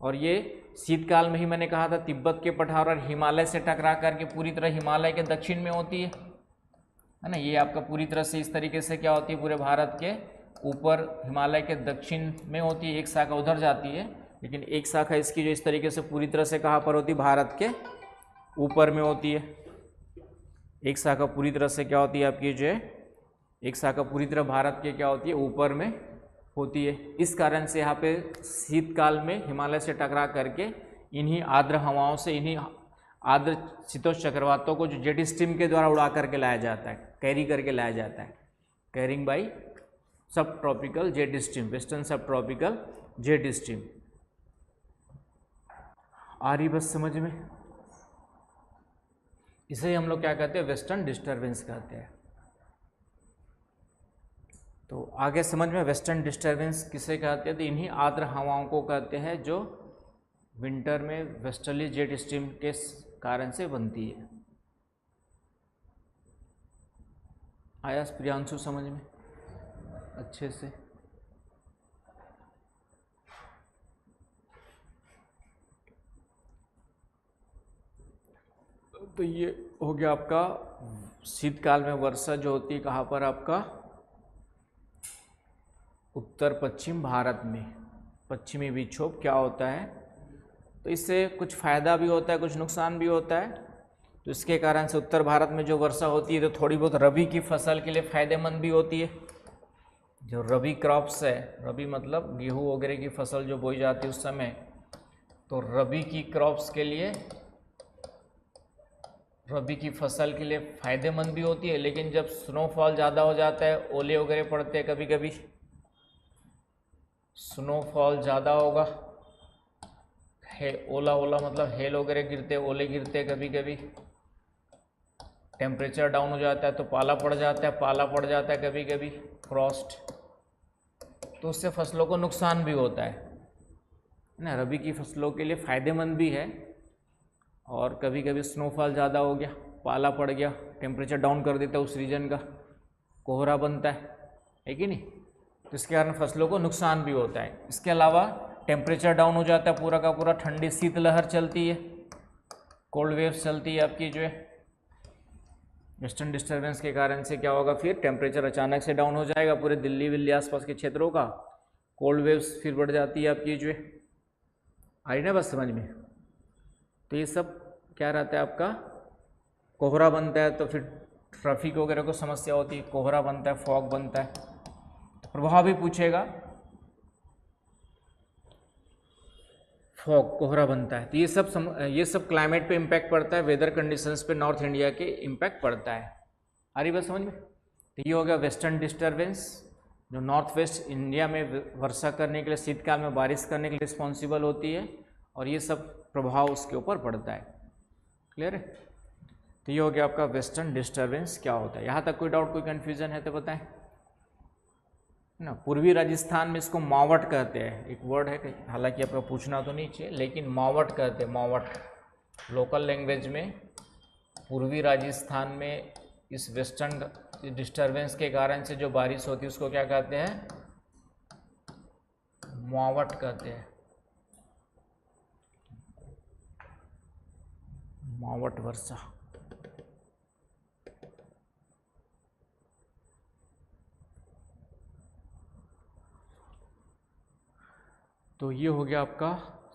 और ये शीतकाल में ही मैंने कहा था तिब्बत के पठार और हिमालय से टकरा करके पूरी तरह हिमालय के दक्षिण में होती है ना। ये आपका पूरी तरह से इस तरीके से क्या होती है, पूरे भारत के ऊपर हिमालय के दक्षिण में होती है, एक शाखा उधर जाती है, लेकिन एक शाखा इसकी जो इस तरीके से पूरी तरह से कहाँ पर होती है, भारत के ऊपर में होती है। एक शाखा पूरी तरह से क्या होती है आपकी जो है, एक शाखा पूरी तरह भारत के क्या होती है, ऊपर में होती है। इस कारण से यहाँ पे शीतकाल में हिमालय से टकरा करके इन्हीं आर्द्र हवाओं से, इन्हीं आर्द्र शीतोष्ण चक्रवातों को जो जेट स्ट्रीम के द्वारा उड़ा करके लाया जाता है, कैरी करके लाया जाता है, कैरिंग बाई सब ट्रॉपिकल जेट स्ट्रीम, वेस्टर्न सब ट्रॉपिकल जेट स्ट्रीम। आ रही बस समझ में। इसे हम लोग क्या कहते हैं, वेस्टर्न डिस्टर्बेंस कहते हैं। तो आगे समझ में, वेस्टर्न डिस्टर्बेंस किसे कहते हैं, तो इन्हीं आर्द्र हवाओं को कहते हैं जो विंटर में वेस्टर्ली जेट स्ट्रीम के कारण से बनती है। आया प्रियांशु समझ में अच्छे से। तो ये हो गया आपका शीतकाल में वर्षा जो होती है कहाँ पर, आपका उत्तर पश्चिम भारत में। पश्चिमी विक्षोभ क्या होता है, तो इससे कुछ फ़ायदा भी होता है, कुछ नुकसान भी होता है। तो इसके कारण से उत्तर भारत में जो वर्षा होती है तो थोड़ी बहुत रबी की फसल के लिए फ़ायदेमंद भी होती है। जो रबी क्रॉप्स है, रबी मतलब गेहूँ वगैरह की फसल जो बोई जाती है उस समय, तो रबी की क्रॉप्स के लिए, रबी की फसल के लिए फ़ायदेमंद भी होती है। लेकिन जब स्नोफॉल ज़्यादा हो जाता है, ओले वगैरह पड़ते हैं, कभी कभी स्नोफॉल ज़्यादा होगा, ओला मतलब हेल वगैरह गिरते, ओले गिरते, कभी कभी टेम्परेचर डाउन हो जाता है तो पाला पड़ जाता है, पाला पड़ जाता है कभी कभी, फ्रॉस्ट, तो उससे फसलों को नुकसान भी होता है ना। रबी की फसलों के लिए फ़ायदेमंद भी है। और कभी कभी स्नोफॉल ज़्यादा हो गया, पाला पड़ गया, टेम्परेचर डाउन कर देता है उस रीजन का, कोहरा बनता है कि नहीं, तो इसके कारण फसलों को नुकसान भी होता है। इसके अलावा टेम्परेचर डाउन हो जाता है, पूरा का पूरा ठंडी शीतलहर चलती है, कोल्ड वेव्स चलती है आपकी जो है। वेस्टर्न डिस्टर्बेंस के कारण से क्या होगा, फिर टेम्परेचर अचानक से डाउन हो जाएगा, पूरे दिल्ली विल्ली आसपास के क्षेत्रों का, कोल्ड वेव्स फिर बढ़ जाती है आपकी जो है। आई ना बस समझ में। तो ये सब क्या रहता है आपका, कोहरा बनता है तो फिर ट्रैफिक वगैरह को समस्या होती है, कोहरा बनता है, फॉग बनता है। प्रभाव भी पूछेगा, फॉग, कोहरा बनता है, तो ये सब क्लाइमेट पे इम्पैक्ट पड़ता है, वेदर कंडीशंस पे नॉर्थ इंडिया के इम्पैक्ट पड़ता है। आ रही बात समझ में। तो ये हो गया वेस्टर्न डिस्टर्बेंस, जो नॉर्थ वेस्ट इंडिया में वर्षा करने के लिए, शीतकाल में बारिश करने के लिए रिस्पॉन्सिबल होती है, और ये सब प्रभाव उसके ऊपर पड़ता है। क्लियर है। तो ये हो गया आपका वेस्टर्न डिस्टर्बेंस क्या होता है। यहाँ तक कोई डाउट, कोई कन्फ्यूजन है तो बताएं ना। पूर्वी राजस्थान में इसको मावट कहते हैं, एक वर्ड है, हालांकि आपका पूछना तो नहीं चाहिए, लेकिन मावट कहते हैं, मावट लोकल लैंग्वेज में। पूर्वी राजस्थान में इस वेस्टर्न डिस्टर्बेंस के कारण से जो बारिश होती है उसको क्या कहते हैं, मावट कहते हैं, मावट वर्षा। तो ये हो गया आपका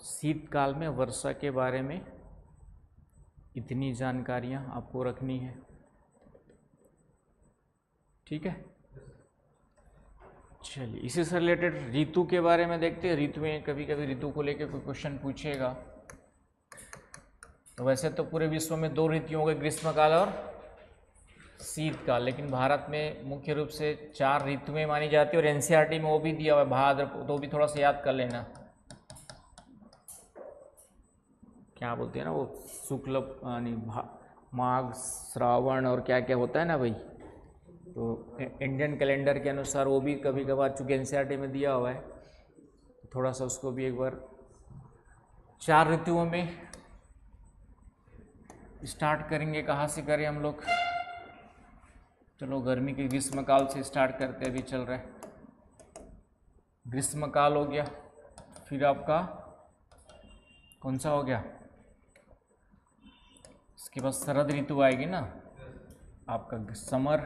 शीतकाल में वर्षा के बारे में इतनी जानकारियाँ आपको रखनी है, ठीक है। चलिए इसी से रिलेटेड ऋतु के बारे में देखते हैं। ऋतु में कभी कभी ऋतु को लेकर कोई क्वेश्चन पूछेगा। तो वैसे तो पूरे विश्व में 2 ऋतुओं हो गए, ग्रीष्मकाल और शीतकाल, लेकिन भारत में मुख्य रूप से 4 ऋतुएं मानी जाती है और एनसीईआरटी में वो भी दिया हुआ है भाद्र, तो भी थोड़ा सा याद कर लेना। क्या बोलते हैं ना वो, शुक्ल यानी माघ श्रावण और क्या क्या होता है ना भाई, तो इंडियन कैलेंडर के अनुसार वो भी कभी कभार चूँकि एनसीईआरटी में दिया हुआ है, थोड़ा सा उसको भी एक बार 4 ऋतुओं में स्टार्ट करेंगे। कहाँ से करें हम लोग? चलो गर्मी के ग्रीष्मकाल से स्टार्ट करते, अभी चल रहा है ग्रीष्मकाल हो गया, फिर आपका कौन सा हो गया, इसके बाद शरद ऋतु आएगी ना आपका, समर,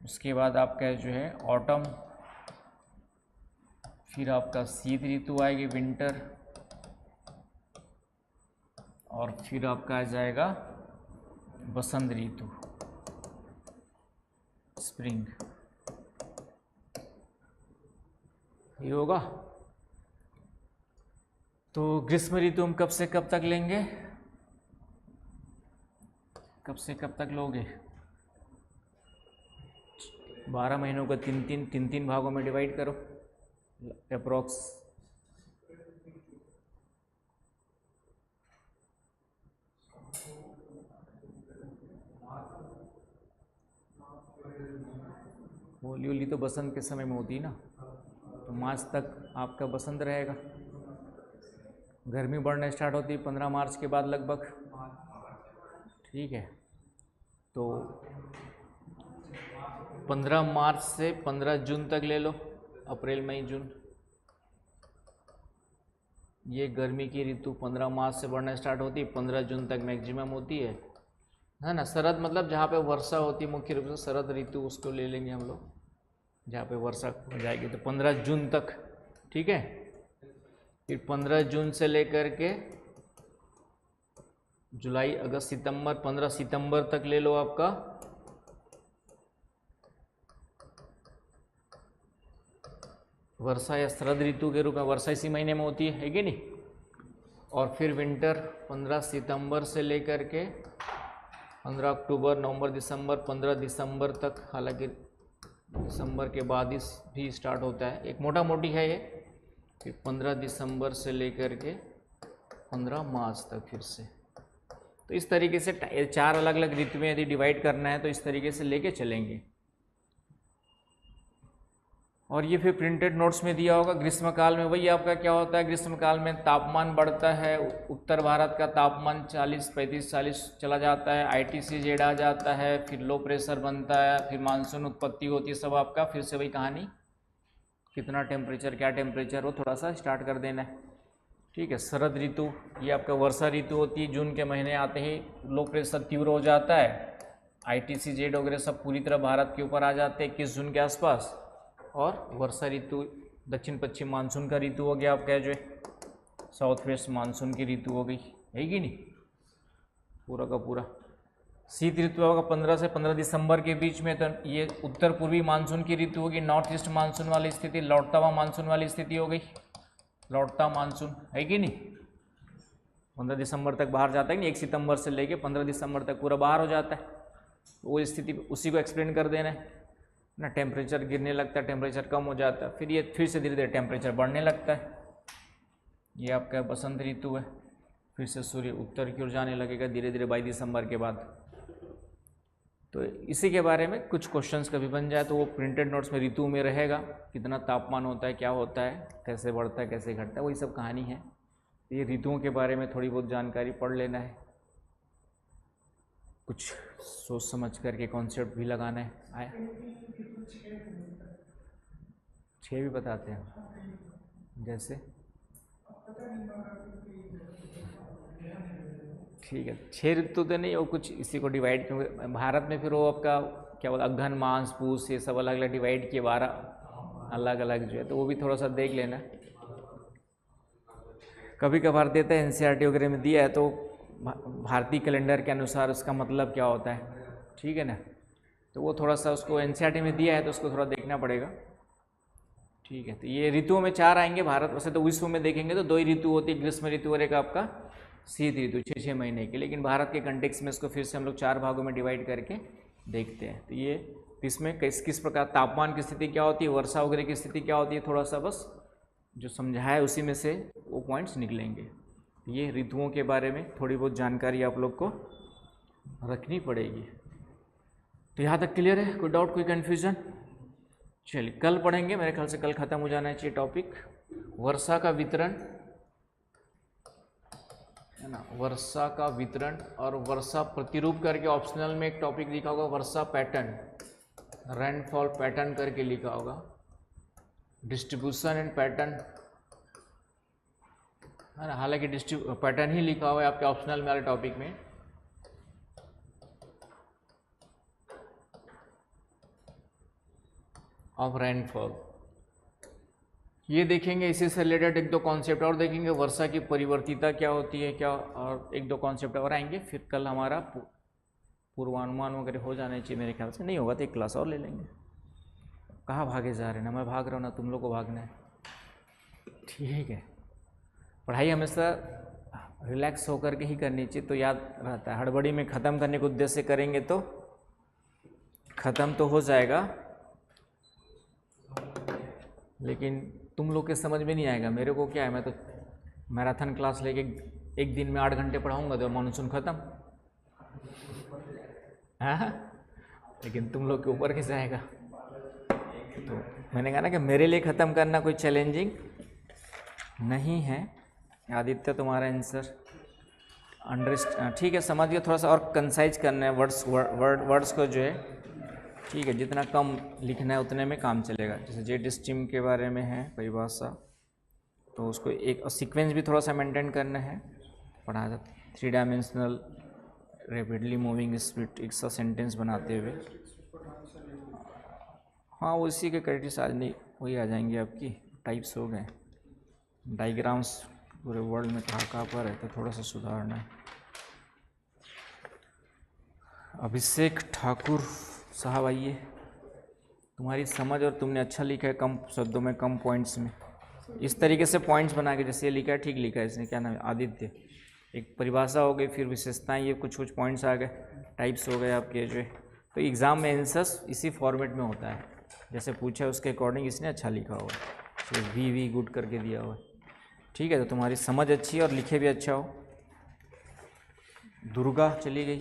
उसके बाद आपका जो है ऑटम, फिर आपका शीत ऋतु आएगी विंटर, और फिर आपका आ जाएगा बसंत ऋतु स्प्रिंग, ये होगा। तो ग्रीष्म ऋतु हम कब से कब तक लेंगे, कब से कब तक लोगे? 12 महीनों को 3 भागों में डिवाइड करो अप्रोक्स। होली होली तो बसंत के समय में होती है ना, तो मार्च तक आपका बसंत रहेगा। गर्मी बढ़ना स्टार्ट होती है 15 मार्च के बाद लगभग, ठीक है। तो 15 मार्च से 15 जून तक ले लो, अप्रैल मई जून, ये गर्मी की ऋतु 15 मार्च से बढ़ना स्टार्ट होती है, 15 जून तक मैक्सिमम होती है ना। शरद मतलब जहाँ पे वर्षा होती है, मुख्य रूप से शरद ऋतु उसको ले लेंगे हम लोग, जहाँ पे वर्षा हो जाएगी, तो 15 जून तक, ठीक है। फिर 15 जून से लेकर के जुलाई अगस्त सितंबर, 15 सितंबर तक ले लो आपका वर्षा या शरद ऋतु के रूप में, वर्षा इसी महीने में होती है कि नहीं। और फिर विंटर 15 सितंबर से लेकर के 15 अक्टूबर, नवंबर, दिसंबर, 15 दिसंबर तक, हालांकि दिसंबर के बाद ही भी स्टार्ट होता है, एक मोटा मोटी है ये। फिर 15 दिसंबर से लेकर के 15 मार्च तक फिर से। तो इस तरीके से 4 अलग अलग ऋतु में यदि डिवाइड करना है तो इस तरीके से लेके चलेंगे। और ये फिर प्रिंटेड नोट्स में दिया होगा। ग्रीष्मकाल में वही आपका क्या होता है, ग्रीष्मकाल में तापमान बढ़ता है, उत्तर भारत का तापमान 40, 35, 40 चला जाता है, ITC-Z आ जाता है, फिर लो प्रेशर बनता है, फिर मानसून उत्पत्ति होती है, सब आपका फिर से वही कहानी, कितना टेम्परेचर, क्या टेम्परेचर, वो थोड़ा सा स्टार्ट कर देना है, ठीक है। शरद ऋतु ये आपका वर्षा ऋतु होती है, जून के महीने आते ही लो प्रेशर तीव्र हो जाता है, ITC-Z वगैरह सब पूरी तरह भारत के ऊपर आ जाते हैं 21 जून के आसपास। और वर्षा ऋतु दक्षिण पश्चिम मानसून का ऋतु हो गया आपका, जो है साउथ वेस्ट मानसून की ऋतु हो गई, है कि नहीं, पूरा का पूरा। शीत ऋतु होगा 15 से 15 दिसंबर के बीच में, तो ये उत्तर पूर्वी मानसून की ऋतु होगी, नॉर्थ ईस्ट मानसून वाली स्थिति, लौटता हुआ मानसून वाली स्थिति हो गई, लौटता मानसून, है कि नहीं। 15 दिसंबर तक बाहर जाता है कि 1 सितंबर से लेके 15 दिसंबर तक पूरा बाहर हो जाता है, वो स्थिति उसी को एक्सप्लेन कर देना है ना। टेम्परेचर गिरने लगता है, टेम्परेचर कम हो जाता है, फिर ये फिर से धीरे धीरे टेम्परेचर बढ़ने लगता है, ये आपका बसंत ऋतु है। फिर से सूर्य उत्तर की ओर जाने लगेगा धीरे धीरे 22 दिसंबर के बाद। तो इसी के बारे में कुछ क्वेश्चंस कभी बन जाए तो वो प्रिंटेड नोट्स में ऋतु में रहेगा, कितना तापमान होता है, क्या होता है, कैसे बढ़ता है, कैसे घटता है, वही सब कहानी है। ये ऋतुओं के बारे में थोड़ी बहुत जानकारी पढ़ लेना है, कुछ सोच समझ करके कॉन्सेप्ट भी लगाना है। आए 6 भी बताते हैं जैसे, ठीक है। 6 ऋतु तो नहीं, वो कुछ इसी को डिवाइड, क्योंकि भारत में फिर वो आपका क्या बोला, अघन मास पूस, ये सब अलग अलग डिवाइड किए 12 अलग अलग जो है, तो वो भी थोड़ा सा देख लेना। कभी कभार देता है एनसीईआरटी वगैरह में दिया है, तो भारतीय कैलेंडर के अनुसार उसका मतलब क्या होता है, ठीक है ना। तो वो थोड़ा सा उसको एनसीईआरटी में दिया है तो उसको थोड़ा देखना पड़ेगा, ठीक है। तो ये ऋतुओं में 4 आएंगे। भारत वैसे तो विश्व में देखेंगे तो 2 ही ऋतु होती है, ग्रीष्म ऋतु और एक आपका शीत ऋतु 6 महीने की। लेकिन भारत के कंटेक्स में इसको फिर से हम लोग 4 भागों में डिवाइड करके देखते हैं। तो ये इसमें किस प्रकार तापमान की स्थिति क्या होती है, वर्षा वगैरह की स्थिति क्या होती है, थोड़ा सा बस जो समझा है उसी में से वो पॉइंट्स निकलेंगे। ये ऋतुओं के बारे में थोड़ी बहुत जानकारी आप लोग को रखनी पड़ेगी। तो यहाँ तक क्लियर है? कोई डाउट, कोई कन्फ्यूजन? चलिए कल पढ़ेंगे, मेरे ख्याल से कल ख़त्म हो जाना चाहिए टॉपिक, वर्षा का वितरण, है ना, वर्षा का वितरण और वर्षा प्रतिरूप करके ऑप्शनल में एक टॉपिक लिखा होगा वर्षा पैटर्न, रेनफॉल पैटर्न करके लिखा होगा, डिस्ट्रीब्यूशन एंड पैटर्न, है ना। हालांकि पैटर्न ही लिखा हुआ है आपके ऑप्शनल में वाले टॉपिक में। ऑफ रेनफॉल ये देखेंगे, इसी से रिलेटेड 1-2 कॉन्सेप्ट और देखेंगे, वर्षा की परिवर्तिता क्या होती है क्या, और 1-2 कॉन्सेप्ट और आएंगे। फिर कल हमारा पूर्वानुमान वगैरह हो जाना चाहिए, मेरे ख्याल से नहीं होगा तो एक क्लास और ले लेंगे। कहाँ भागे जा रहे हैं, ना मैं भाग रहा हूँ ना तुम लोग को भागना है, ठीक है। पढ़ाई हमेशा रिलैक्स होकर के ही करनी चाहिए, तो याद रहता है। हड़बड़ी में ख़त्म करने के उद्देश्य से करेंगे तो ख़त्म तो हो जाएगा, लेकिन तुम लोग के समझ में नहीं आएगा। मेरे को क्या है, मैं तो मैराथन क्लास लेके एक दिन में 8 घंटे पढ़ाऊँगा तो मानसून ख़त्म, हाँ, लेकिन तुम लोग के ऊपर कैसे आएगा। तो मैंने कहा ना कि मेरे लिए ख़त्म करना कोई चैलेंजिंग नहीं है। आदित्य तुम्हारा आंसर अंडरस्टैंड, ठीक है, समझ गया। थोड़ा सा और कंसाइज करना है वर्ड्स को जो है, ठीक है, जितना कम लिखना है उतने में काम चलेगा। जैसे जेट स्ट्रीम के बारे में है परिभाषा, तो उसको एक सीक्वेंस भी थोड़ा सा मेंटेन करना है, पढ़ा जाता है। 3 डायमेंशनल रैपिडली मूविंग स्पीड, एक सा सेंटेंस बनाते हुए, हाँ उसी के क्रेडिट्स आज नहीं वही आ जाएंगे आपकी, टाइप्स हो गए, डायग्राम्स पूरे वर्ल्ड में कहाँ पर है, तो थोड़ा सा सुधारना है। अभिषेक ठाकुर साहब आइए, तुम्हारी समझ और तुमने अच्छा लिखा है, कम शब्दों में कम पॉइंट्स में, इस तरीके से पॉइंट्स बना के, जैसे ये लिखा है ठीक लिखा है इसने, क्या नाम है, आदित्य। एक परिभाषा हो गई, फिर विशेषताएं, ये कुछ पॉइंट्स आ गए, टाइप्स हो गए आपके जो है। तो एग्ज़ाम में आंसर्स इसी फॉर्मेट में होता है, जैसे पूछा है उसके अकॉर्डिंग इसने अच्छा लिखा हुआ है, तो वी गुड करके दिया हुआ है, ठीक है। तो तुम्हारी समझ अच्छी है और लिखे भी अच्छा हो। दुर्गा चली गई,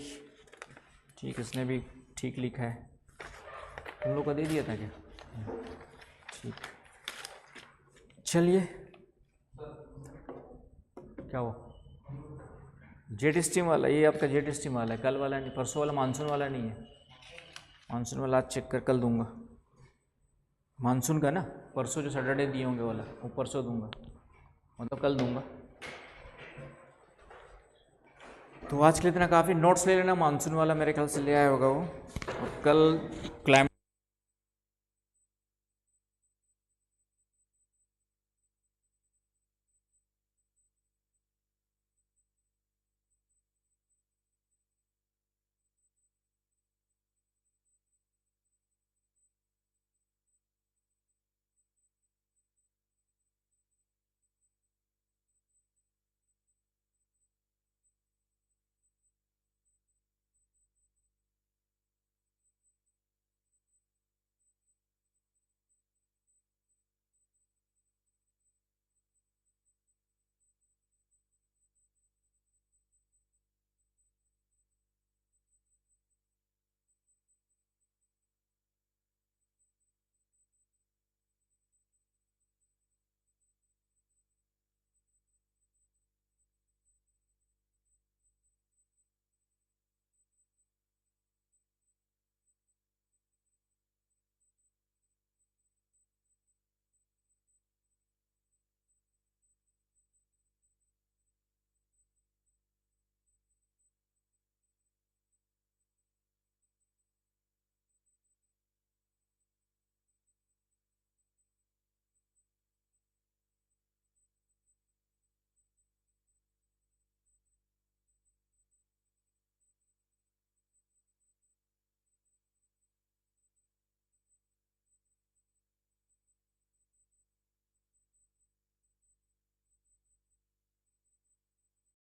ठीक, इसने भी ठीक लिखा है, तुम लोग को दे दिया था क्या, ठीक। चलिए, क्या हुआ, जेट स्ट्रीम वाला, ये आपका जेट स्ट्रीम वाला है, कल वाला नहीं, परसों वाला मानसून वाला नहीं है। मानसून वाला आज चेक कर कल दूंगा, मानसून का ना, परसों जो सैटरडे दिए होंगे वाला वो परसों दूंगा, मतलब कल दूंगा। तो आज के लिए इतना काफ़ी, नोट्स ले लेना, मानसून वाला मेरे ख्याल से ले आया होगा वो, और कल क्लाइमेट